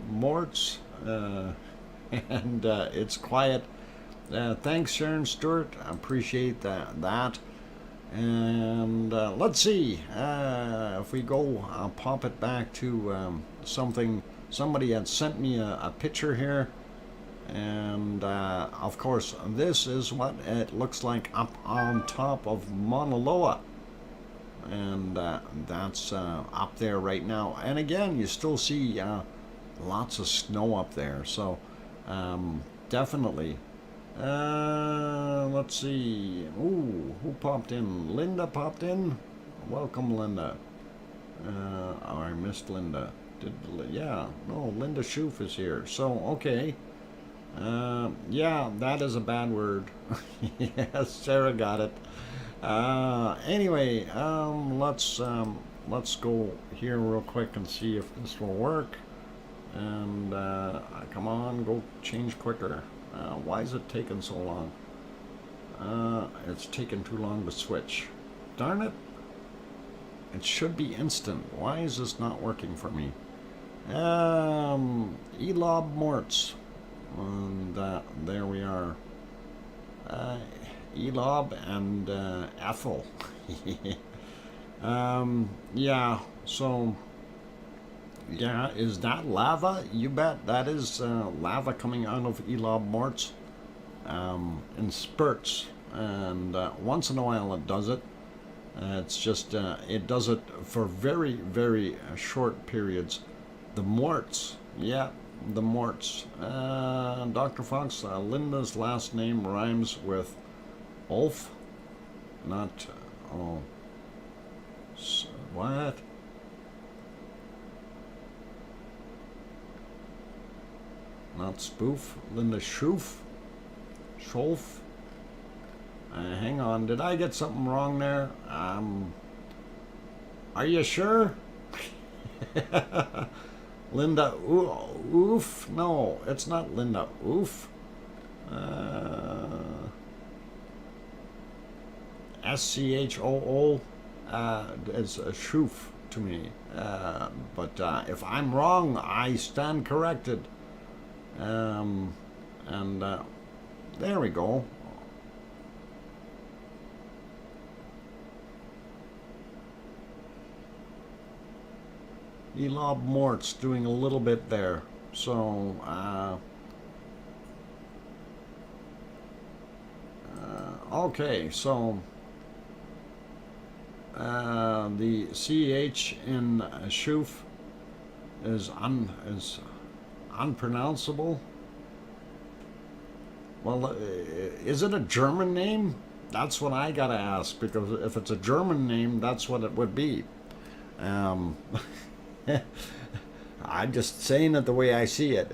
Morts, and it's quiet. Thanks, Sharon Stewart. I appreciate that. And let's see if we go pop it back to something. Somebody had sent me a picture here. And of course, this is what it looks like up on top of Mauna Loa, and that's up there right now. And again, you still see lots of snow up there, so definitely. Let's see. Ooh, who popped in? Linda popped in. Welcome, Linda. Oh, I missed Linda. Yeah, no, Linda Schoof is here. So okay. Yeah, that is a bad word. Yes, Sarah got it. Anyway, let's go here real quick and see if this will work. And come on, go change quicker. Why is it taking so long? It's taking too long to switch. Darn it! It should be instant. Why is this not working for me? Elob Morts. And there we are. Elob and Ethel. Yeah, so yeah, is that lava? You bet that is lava coming out of Elob Morts in spurts, and once in a while it does it. It's just it does it for very, very short periods. The Morts, yeah. The Morts. Dr. Fox, Linda's last name rhymes with Ulf, not, oh, what? Not spoof, Linda Schoof, Scholf. Hang on, did I get something wrong there? Are you sure? Linda Oof? No, it's not Linda Oof. SCHOO is a Schoof to me. But if I'm wrong, I stand corrected. And there we go. Elob Mort's doing a little bit there. So, okay, so the CH in Schoof is unpronounceable. Well, is it a German name? That's what I gotta ask, because if it's a German name, that's what it would be. I'm just saying it the way I see it.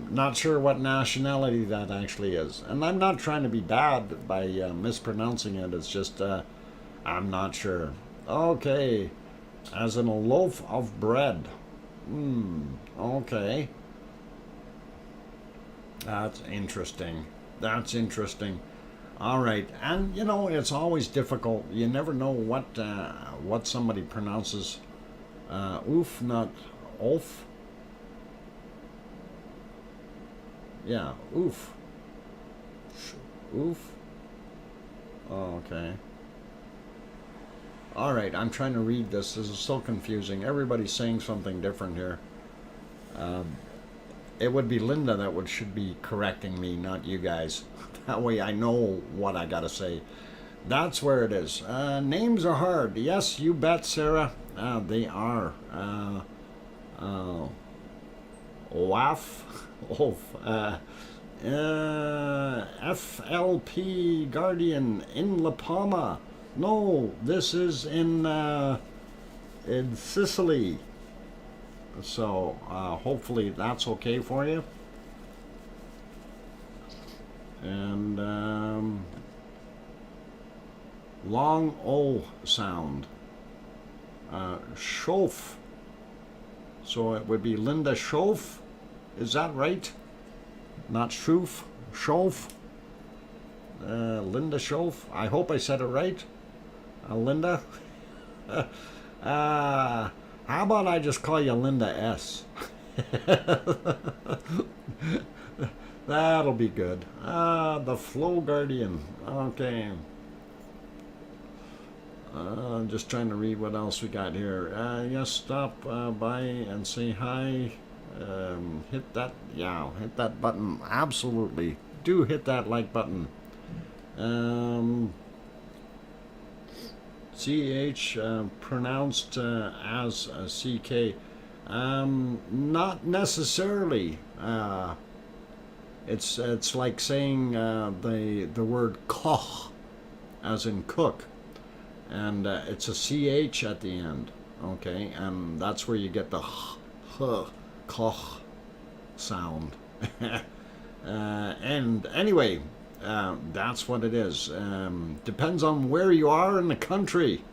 Not sure what nationality that actually is. And I'm not trying to be bad by mispronouncing it. It's just, I'm not sure. Okay. As in a loaf of bread. Okay. That's interesting. That's interesting. All right. And, you know, it's always difficult. You never know what somebody pronounces. Oof, not Ulf. Yeah, oof. Oof. Oh, okay. All right, I'm trying to read this. This is so confusing. Everybody's saying something different here. It would be Linda that should be correcting me, not you guys. That way I know what I gotta say. That's where it is. Names are hard. Yes, you bet, Sarah. They are. WAF. FLP Guardian in La Palma. No, this is in Sicily. So hopefully that's okay for you. And long O sound. Schof. So it would be Linda Schof. Is that right? Not Schoof. Schof. Linda Schof. I hope I said it right. Linda. How about I just call you Linda S? That'll be good. The Flow Guardian. Okay. I'm just trying to read what else we got here. Yes, stop by and say hi. Hit that, hit that button. Absolutely. Do hit that like button. CH pronounced as CK. Not necessarily. It's like saying the word koch, as in cook, and it's a CH at the end. Okay, and that's where you get the koch sound. And anyway, that's what it is. Depends on where you are in the country,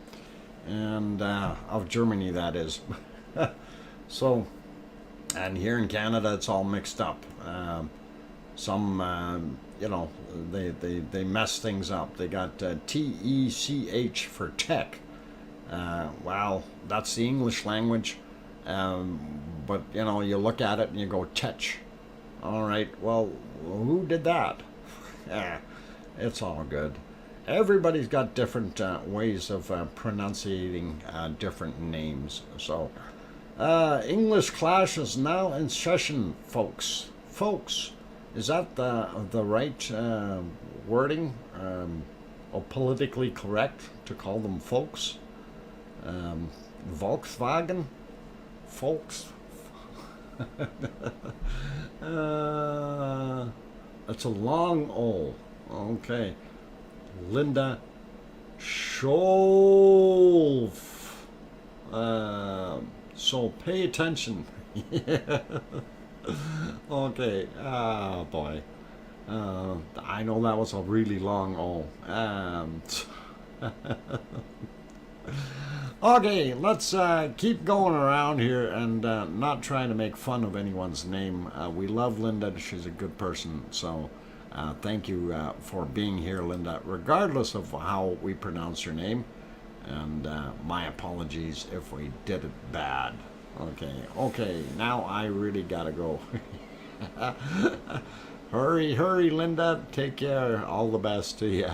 and of Germany, that is. So, and here in Canada, it's all mixed up. Some, they mess things up. They got TECH for tech. Well, that's the English language. But, you look at it and you go, tech. All right, well, who did that? It's all good. Everybody's got different ways of pronouncing different names. So, English class is now in session, folks. Folks, is that the right wording? Or politically correct to call them folks? Volkswagen? Folks? It's a long O. Okay. Linda Scholf. So pay attention. Okay. Oh boy. I know that was a really long O. Okay, let's keep going around here and not trying to make fun of anyone's name. We love Linda. She's a good person. So thank you for being here, Linda, regardless of how we pronounce your name. And my apologies if we did it bad. Okay, now I really gotta go. Hurry, Linda. Take care. All the best to you.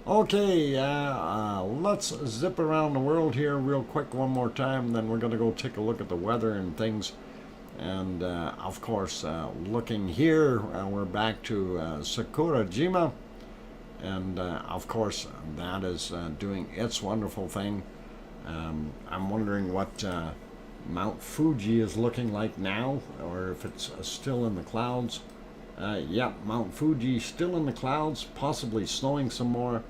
Okay, let's zip around the world here real quick one more time, then we're going to go take a look at the weather and things. And, of course, looking here, we're back to Sakurajima. And, of course, that is doing its wonderful thing. I'm wondering what Mount Fuji is looking like now, or if it's still in the clouds. Yeah, Mount Fuji still in the clouds, possibly snowing some more.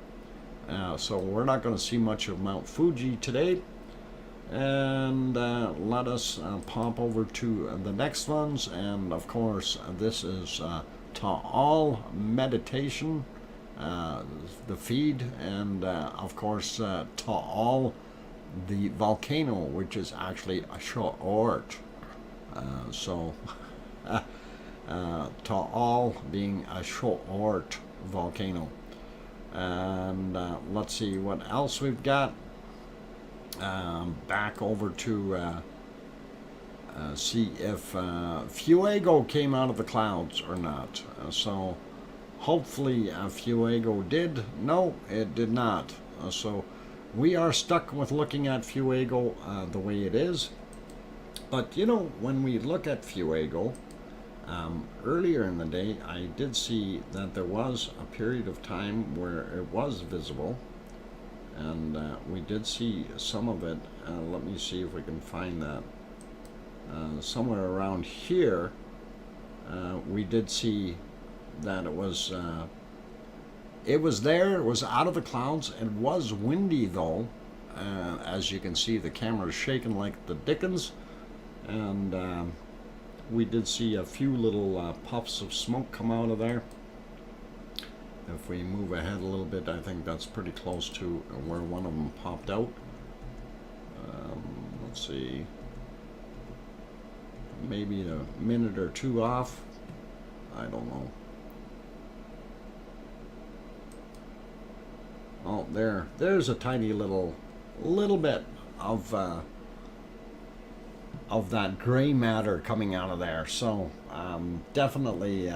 So we're not going to see much of Mount Fuji today. And let us pop over to the next ones. And of course, this is Ta'al Meditation, the feed. And of course, Ta'al, the volcano, which is actually a short. Ta'al being a short volcano. And let's see what else we've got. Back over to see if Fuego came out of the clouds or not. So hopefully Fuego did. No, it did not. So we are stuck with looking at Fuego the way it is. But you know, when we look at Fuego, earlier in the day, I did see that there was a period of time where it was visible, and we did see some of it. Let me see if we can find that. Somewhere around here, we did see that it was there, it was out of the clouds. It was windy though. As you can see, the camera is shaking like the dickens, and we did see a few little puffs of smoke come out of there. If we move ahead a little bit, I think that's pretty close to where one of them popped out. Let's see, maybe a minute or two off. I don't know. Oh, there's a tiny little bit of that gray matter coming out of there. So definitely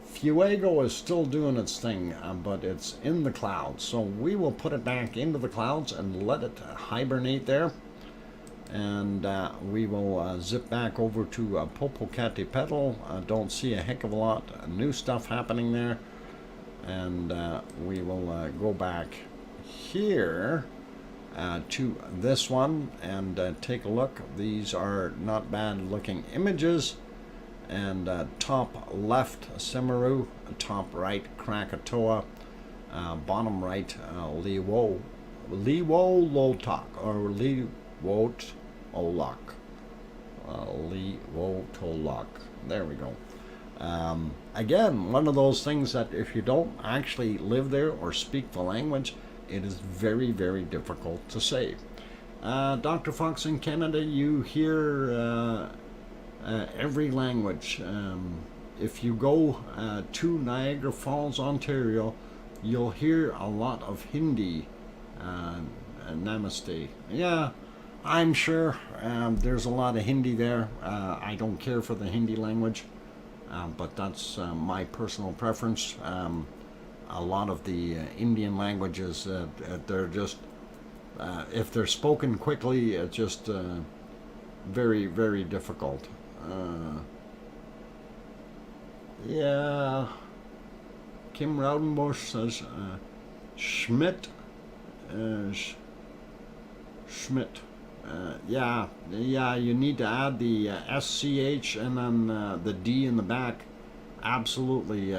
Fuego is still doing its thing, but it's in the clouds. So we will put it back into the clouds and let it hibernate there. And we will zip back over to Popocatépetl. Don't see a heck of a lot of new stuff happening there. And we will go back here to this one and take a look. These are not bad looking images. And top left Semeru, top right Krakatoa, bottom right Liwolotok or Liwotolok. Liwotolok. There we go. Again, one of those things that if you don't actually live there or speak the language, it is very, very difficult to say. Dr. Fox in Canada, you hear every language. If you go to Niagara Falls, Ontario, you'll hear a lot of Hindi. Namaste. Yeah, I'm sure there's a lot of Hindi there. I don't care for the Hindi language. But that's my personal preference. A lot of the Indian languages, they're just, if they're spoken quickly, it's just very, very difficult. Yeah, Kim Raudenbush says Schmidt. Schmidt. Yeah, you need to add the SCH and then the D in the back. Absolutely,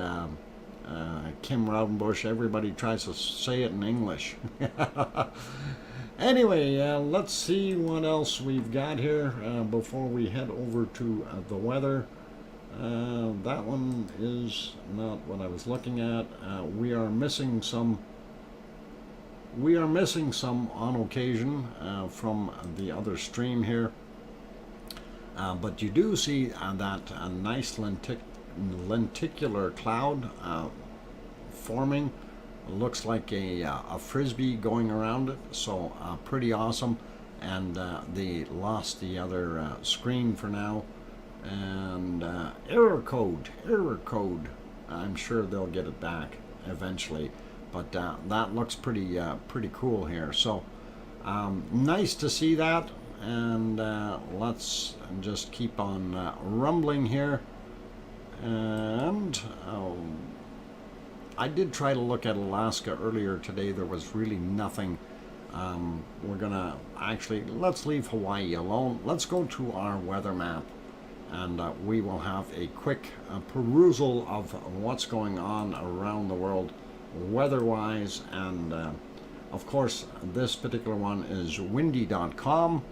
Kim Raudenbush. Everybody tries to say it in English. Anyway, let's see what else we've got here before we head over to the weather. That one is not what I was looking at. We are missing some on occasion from the other stream here, but you do see that nice lenticular cloud forming. Looks like a frisbee going around it, so pretty awesome. And they lost the other screen for now. And error code. I'm sure they'll get it back eventually. But that looks pretty cool here. So nice to see that. And let's just keep on rumbling here. And I did try to look at Alaska earlier today. There was really nothing. We're gonna actually, let's leave Hawaii alone. Let's go to our weather map, and we will have a quick perusal of what's going on around the world weather-wise. And of course, this particular one is windy.com,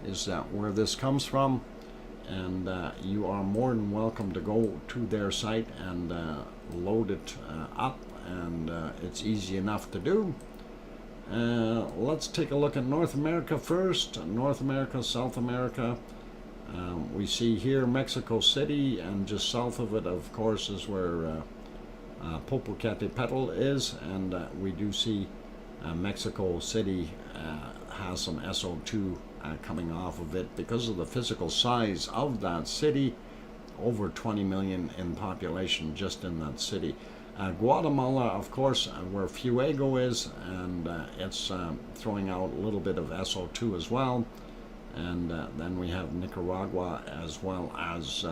is where this comes from. And you are more than welcome to go to their site and load it up, and it's easy enough to do. Let's take a look at North America first. North America, South America. We see here Mexico City, and just south of it, of course, is where Popocatépetl is, and we do see Mexico City has some SO2 coming off of it because of the physical size of that city. Over 20 million in population just in that city. Guatemala, of course, where Fuego is, and it's throwing out a little bit of SO2 as well. And then we have Nicaragua as well as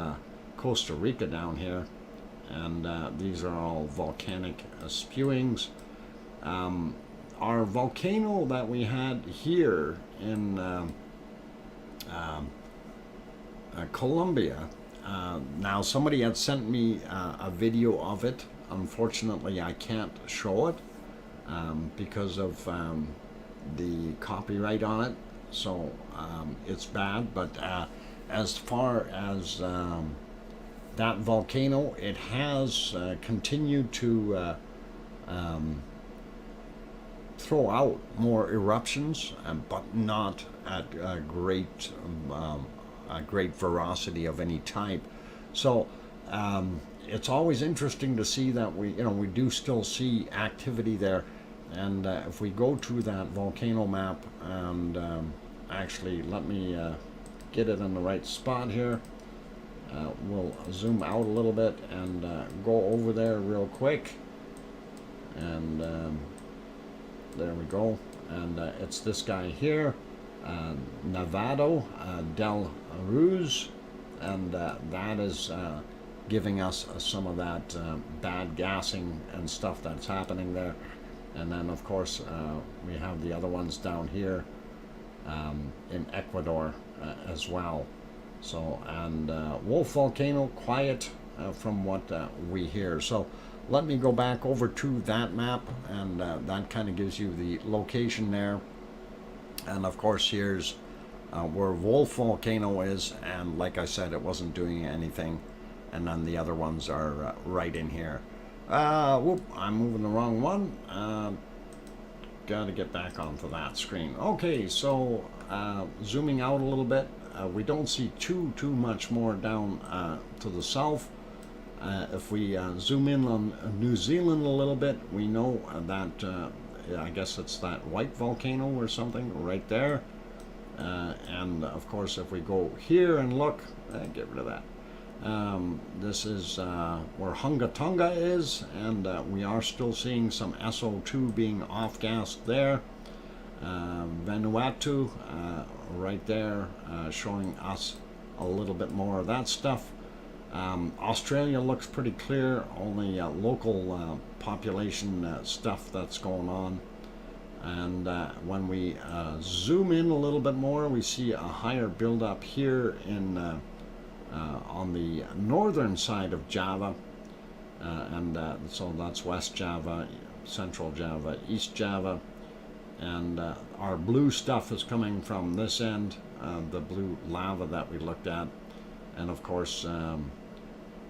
Costa Rica down here. And these are all volcanic spewings. Our volcano that we had here in Colombia, now somebody had sent me a video of it. Unfortunately, I can't show it because of the copyright on it, so it's bad. But as far as that volcano, it has continued to throw out more eruptions, but not at a great ferocity of any type. So it's always interesting to see that we do still see activity there. And if we go to that volcano map, and actually let me get it in the right spot here. We'll zoom out a little bit and go over there real quick. And there we go. And it's this guy here, Nevado del Ruz, and that is giving us some of that bad gassing and stuff that's happening there. And then of course we have the other ones down here in Ecuador as well. So, and Wolf Volcano, quiet from what we hear. So let me go back over to that map, and that kind of gives you the location there. And of course here's where Wolf Volcano is, and like I said, it wasn't doing anything. And then the other ones are right in here. Whoop, I'm moving the wrong one. Got to get back onto that screen. Okay, so zooming out a little bit, we don't see too much more down to the south. If we zoom in on New Zealand a little bit, we know that I guess it's that white volcano or something right there. And of course, if we go here and look, get rid of that. This is where Hunga Tonga is, and we are still seeing some SO2 being off-gassed there. Vanuatu right there, showing us a little bit more of that stuff. Australia looks pretty clear, only local population stuff that's going on. And when we zoom in a little bit more, we see a higher buildup here in on the northern side of Java, and so that's West Java, Central Java, East Java, and our blue stuff is coming from this end, the blue lava that we looked at, and of course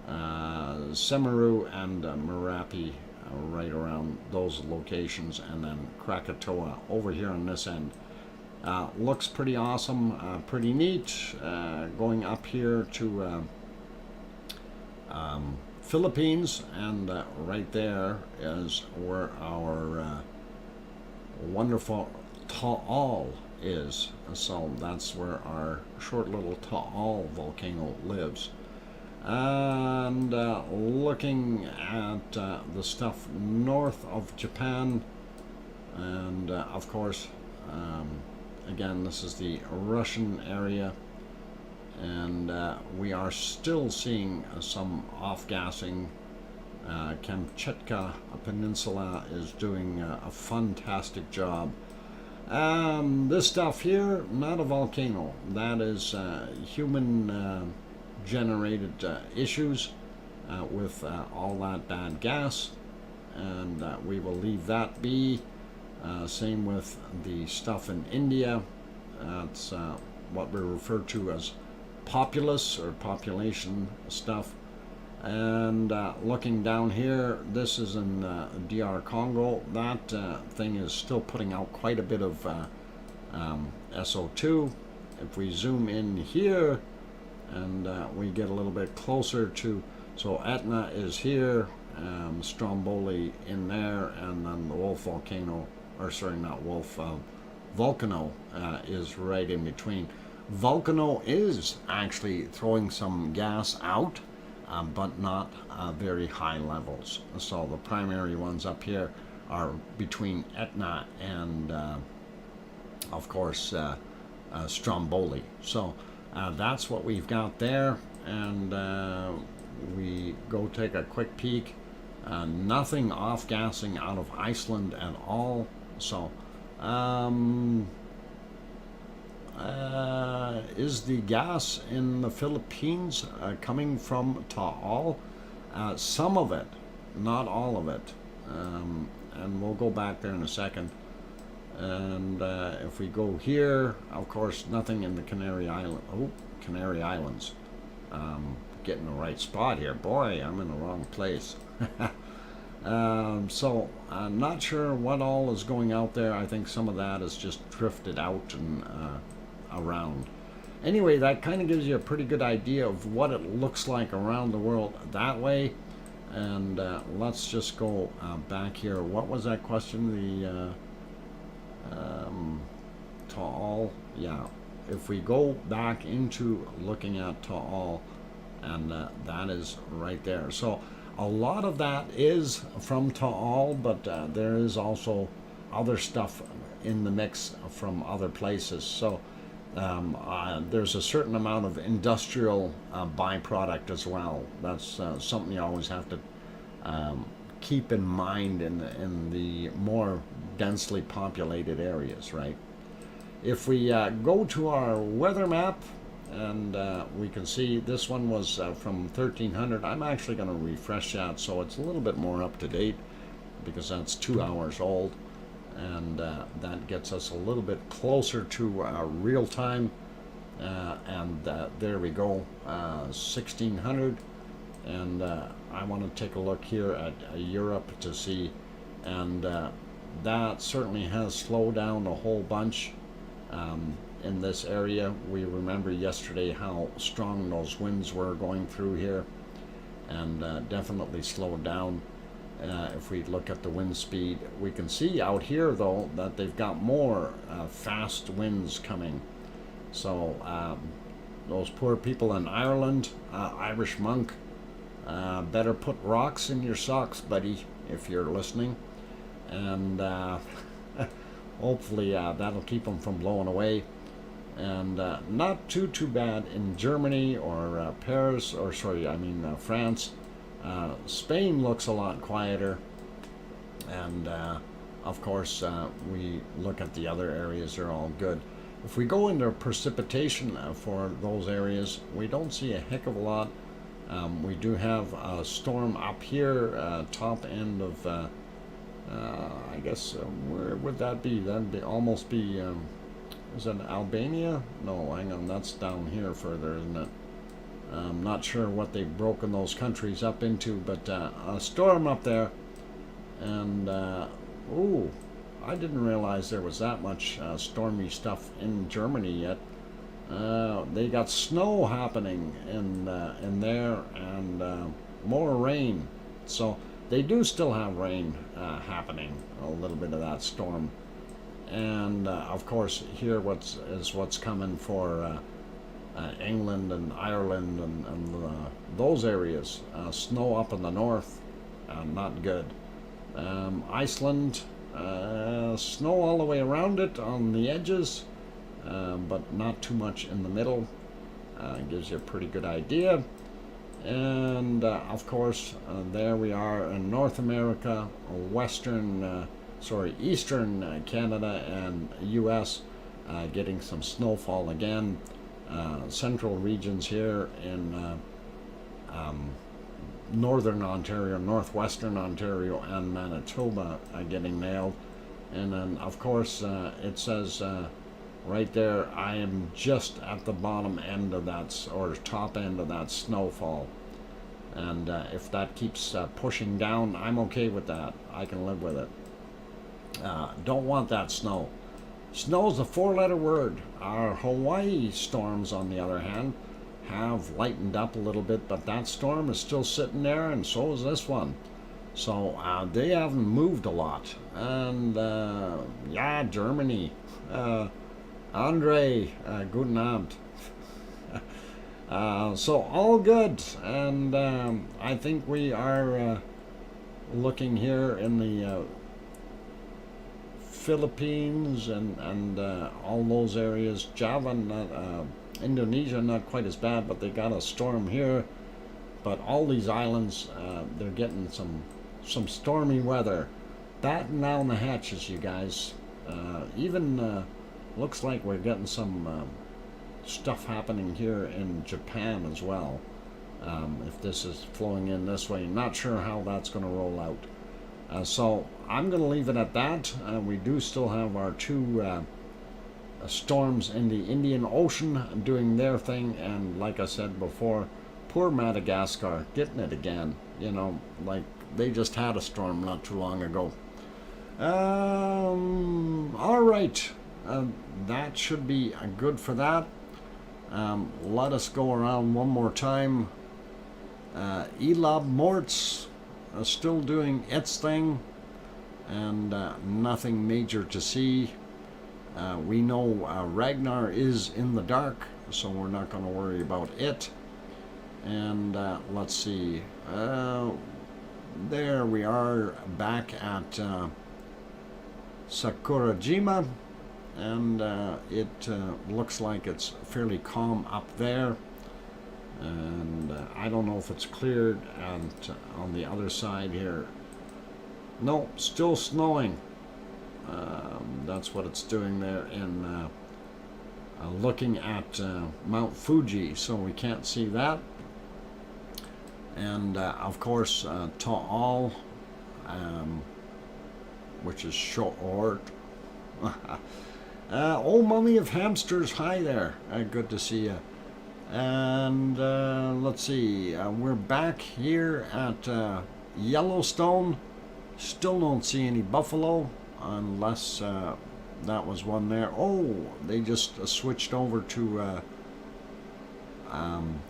Semeru and Merapi right around those locations, and then Krakatoa over here on this end. Looks pretty awesome, pretty neat. Going up here to Philippines, and right there is where our wonderful Taal is. So that's where our short little Taal volcano lives. And looking at the stuff north of Japan, and of course again, this is the Russian area, and we are still seeing some off-gassing. Kamchatka Peninsula is doing a fantastic job. This stuff here, not a volcano. That is human generated issues with all that bad gas, and we will leave that be. Same with the stuff in India. It's what we refer to as populace or population stuff. And looking down here, this is in DR Congo. That thing is still putting out quite a bit of SO2. If we zoom in here and we get a little bit closer to, so Etna is here, Stromboli in there, and then the Wolf volcano, or sorry, not Wolf, Volcano is right in between. Volcano is actually throwing some gas out, but not very high levels. So the primary ones up here are between Etna and, of course, Stromboli. So that's what we've got there, and we go take a quick peek. Nothing off-gassing out of Iceland at all. So is the gas in the Philippines coming from Taal? Some of it, not all of it. And we'll go back there in a second. And if we go here, of course, nothing in the Canary Islands. Getting the right spot here. Boy, I'm in the wrong place. So I'm not sure what all is going out there. I think some of that is just drifted out and around. Anyway, that kind of gives you a pretty good idea of what it looks like around the world that way. And let's just go back here. What was that question? The Taal. Yeah. If we go back into looking at Taal, and that is right there. So a lot of that is from Taal, but there is also other stuff in the mix from other places. So there's a certain amount of industrial byproduct as well. That's something you always have to keep in mind in the more densely populated areas, right? If we go to our weather map, and we can see this one was from 1300. I'm actually going to refresh that so it's a little bit more up to date, because that's 2 hours old, and that gets us a little bit closer to real time. And there we go, 1600. And I want to take a look here at Europe to see, and that certainly has slowed down a whole bunch. In this area, we remember yesterday how strong those winds were going through here, and definitely slowed down. If we look at the wind speed, we can see out here though that they've got more fast winds coming. So those poor people in Ireland, Irish monk, better put rocks in your socks, buddy, if you're listening, and hopefully that'll keep them from blowing away. And not too bad in Germany or Paris, or sorry, I mean France. Spain looks a lot quieter, and of course we look at the other areas, they're all good. If we go into precipitation for those areas, we don't see a heck of a lot. We do have a storm up here, top end of I guess where would that be? That'd be almost be is that Albania? No, hang on, that's down here further, isn't it? I'm not sure what they've broken those countries up into, but a storm up there. And ooh, I didn't realize there was that much stormy stuff in Germany yet. They got snow happening in there, and more rain. So they do still have rain happening, a little bit of that storm. And of course here what's coming for England and Ireland and those areas. Snow up in the north, not good. Iceland, snow all the way around it on the edges, but not too much in the middle. Gives you a pretty good idea. And of course there we are in North America, eastern Canada and US, getting some snowfall again. Central regions here in northern Ontario, northwestern Ontario and Manitoba getting nailed. And then of course it says right there, I am just at the bottom end of that, or top end of that snowfall. And if that keeps pushing down, I'm okay with that. I can live with it. Don't want that snow. Snow's a four-letter word. Our Hawaii storms, on the other hand, have lightened up a little bit, but that storm is still sitting there, and so is this one. So they haven't moved a lot. And yeah, Germany. Andre, guten Abend. So all good, and I think we are looking here in the Philippines and all those areas. Java, Indonesia, not quite as bad, but they got a storm here. But all these islands, they're getting some stormy weather. Batten down the hatches, you guys. Even looks like we're getting some stuff happening here in Japan as well. If this is flowing in this way, not sure how that's going to roll out. So I'm going to leave it at that. We do still have our two storms in the Indian Ocean doing their thing, and like I said before, poor Madagascar getting it again. You know, like they just had a storm not too long ago. All right, that should be good for that. Let us go around one more time. Elab Morts still doing its thing, and nothing major to see. We know Ragnar is in the dark, so we're not going to worry about it. And let's see. There we are back at Sakurajima, and it looks like it's fairly calm up there. And I don't know if it's cleared and on the other side here. No, still snowing. That's what it's doing there in looking at Mount Fuji, so we can't see that. And of course Ta'al, which is short. Old mummy of hamsters, hi there, good to see you. And let's see, we're back here at Yellowstone. Still don't see any buffalo, unless that was one there. Oh, they just switched over to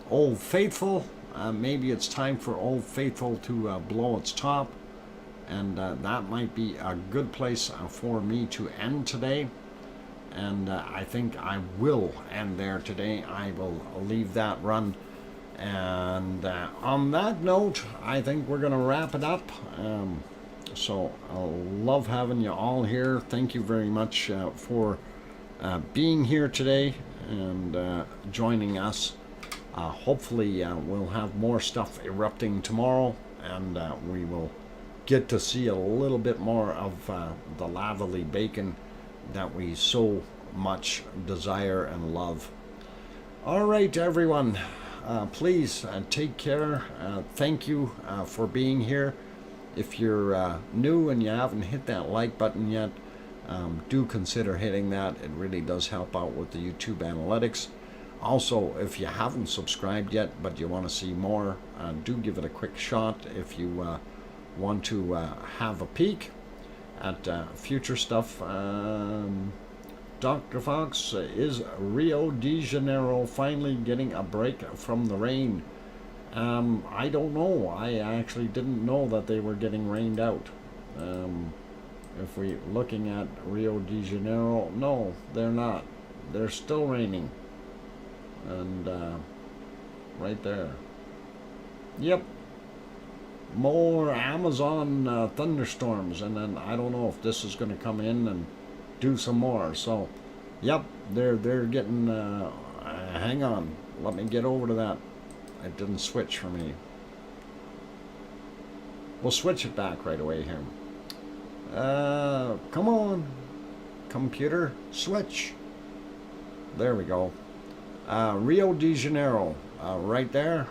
Old Faithful. Maybe it's time for Old Faithful to blow its top, and that might be a good place for me to end today. And I think I will end there today. I will leave that run. And on that note, I think we're going to wrap it up. So I love having you all here. Thank you very much for being here today and joining us. Hopefully we'll have more stuff erupting tomorrow, and we will get to see a little bit more of the lavally bacon that we so much desire and love. All right, everyone, please take care. Thank you for being here. If you're new and you haven't hit that like button yet, do consider hitting that. It really does help out with the YouTube analytics. Also, if you haven't subscribed yet but you want to see more, do give it a quick shot if you want to have a peek at future stuff. Dr. Fox, is Rio de Janeiro finally getting a break from the rain? I don't know. I actually didn't know that they were getting rained out. If we're looking at Rio de Janeiro, no, they're not. They're still raining. And right there. Yep. More Amazon thunderstorms, and then I don't know if this is going to come in and do some more. So, yep, they're getting. Hang on, let me get over to that. It didn't switch for me. We'll switch it back right away here. Come on, computer, switch. There we go. Rio de Janeiro, right there,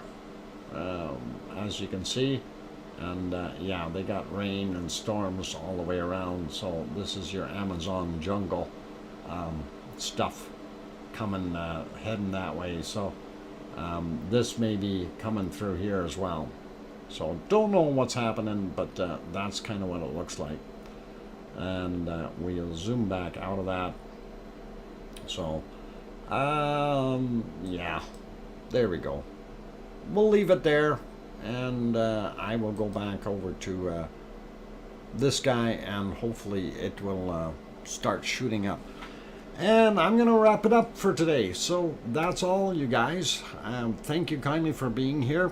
as you can see. And yeah, they got rain and storms all the way around. So this is your Amazon jungle stuff coming, heading that way. So this may be coming through here as well. So don't know what's happening, but that's kind of what it looks like. And we'll zoom back out of that. So yeah, there we go. We'll leave it there. And I will go back over to this guy, and hopefully it will start shooting up. And I'm going to wrap it up for today. So that's all, you guys. Thank you kindly for being here.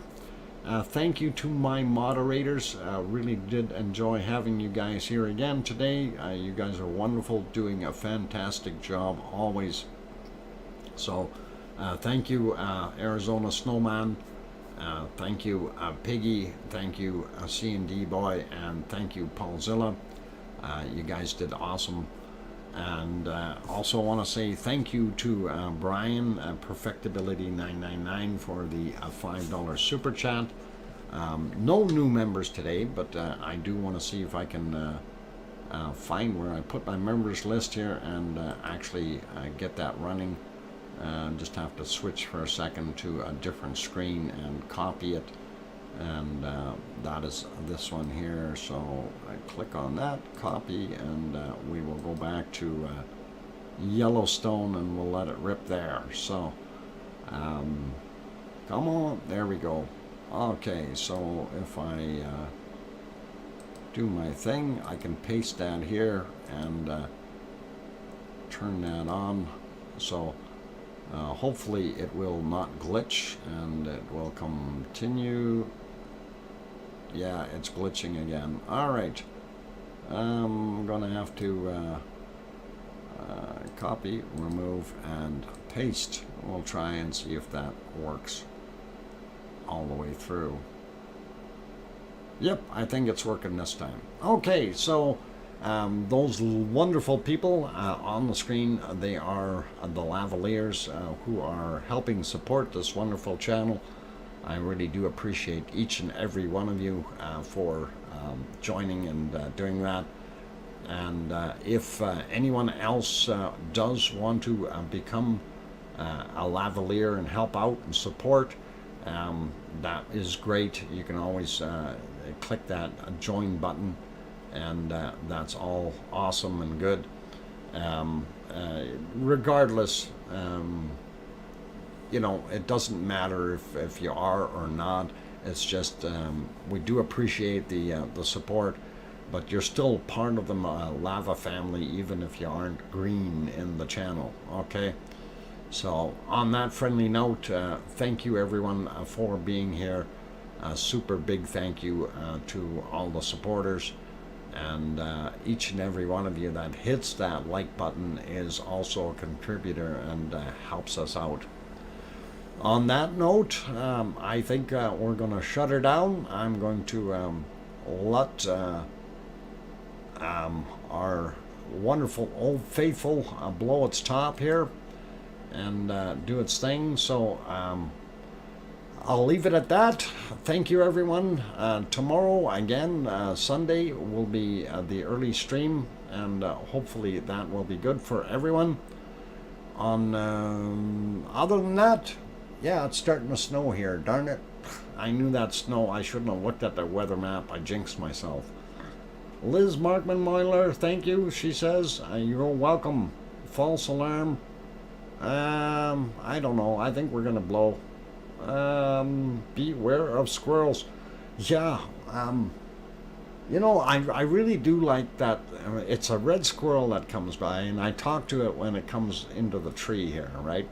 Thank you to my moderators. Really did enjoy having you guys here again today. You guys are wonderful, doing a fantastic job always. So thank you, Arizona Snowman. Thank you, Piggy. Thank you, C&D Boy. And thank you, Paulzilla. You guys did awesome. And also want to say thank you to Brian, Perfectibility999, for the $5 super chat. No new members today, but I do want to see if I can find where I put my members list here and actually get that running. Just have to switch for a second to a different screen and copy it. And that is this one here, so I click on that, copy, and we will go back to Yellowstone and we'll let it rip there. So come on, there we go. Okay, so if I do my thing, I can paste that here and turn that on, so hopefully it will not glitch and it will continue. Yeah, it's glitching again. Alright, I'm gonna have to copy, remove, and paste. We'll try and see if that works all the way through. Yep, I think it's working this time. Okay, so those wonderful people on the screen, they are the lavaliers who are helping support this wonderful channel. I really do appreciate each and every one of you for joining and doing that. And if anyone else does want to become a lavalier and help out and support, that is great. You can always click that join button, and that's all awesome and good. Regardless, you know, it doesn't matter if you are or not. It's just we do appreciate the support, but you're still part of the lava family even if you aren't green in the channel. Okay, so on that friendly note, thank you everyone for being here. Super big thank you to all the supporters, and each and every one of you that hits that like button is also a contributor and helps us out. On that note, I think we're going to shut her down. I'm going to let our wonderful Old Faithful blow its top here and do its thing. So I'll leave it at that. Thank you, everyone. Tomorrow, again, Sunday, will be the early stream, and hopefully that will be good for everyone. On other than that, yeah, it's starting to snow here. Darn it. I knew that snow. I shouldn't have looked at the weather map. I jinxed myself. Liz Markman Moiler, thank you. She says, you're welcome. False alarm. I don't know. I think we're going to blow. Beware of squirrels. Yeah, you know, I really do like that. It's a red squirrel that comes by, and I talk to it when it comes into the tree here, right?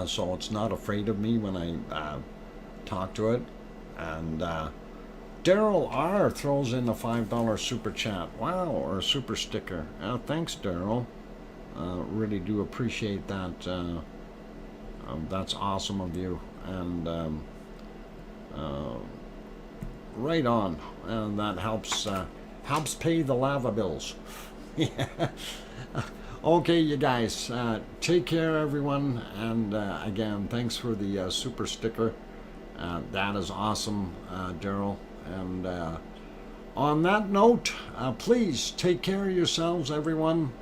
So it's not afraid of me when I talk to it. And Daryl R throws in a $5 super chat. Wow, or a super sticker. Thanks, Daryl. Really do appreciate that. That's awesome of you. And right on. And that helps pay the lava bills. Yeah. Okay, you guys, take care, everyone, and again, thanks for the super sticker. That is awesome, Daryl. And on that note, please take care of yourselves, everyone,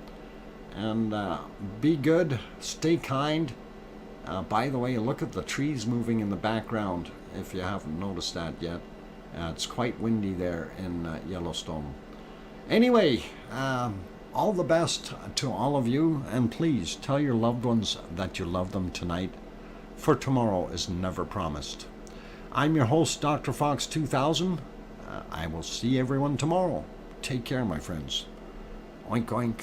and be good, stay kind. By the way, look at the trees moving in the background, if you haven't noticed that yet. It's quite windy there in Yellowstone. Anyway, all the best to all of you, and please tell your loved ones that you love them tonight, for tomorrow is never promised. I'm your host, DrFox2000. I will see everyone tomorrow. Take care, my friends. Oink, oink.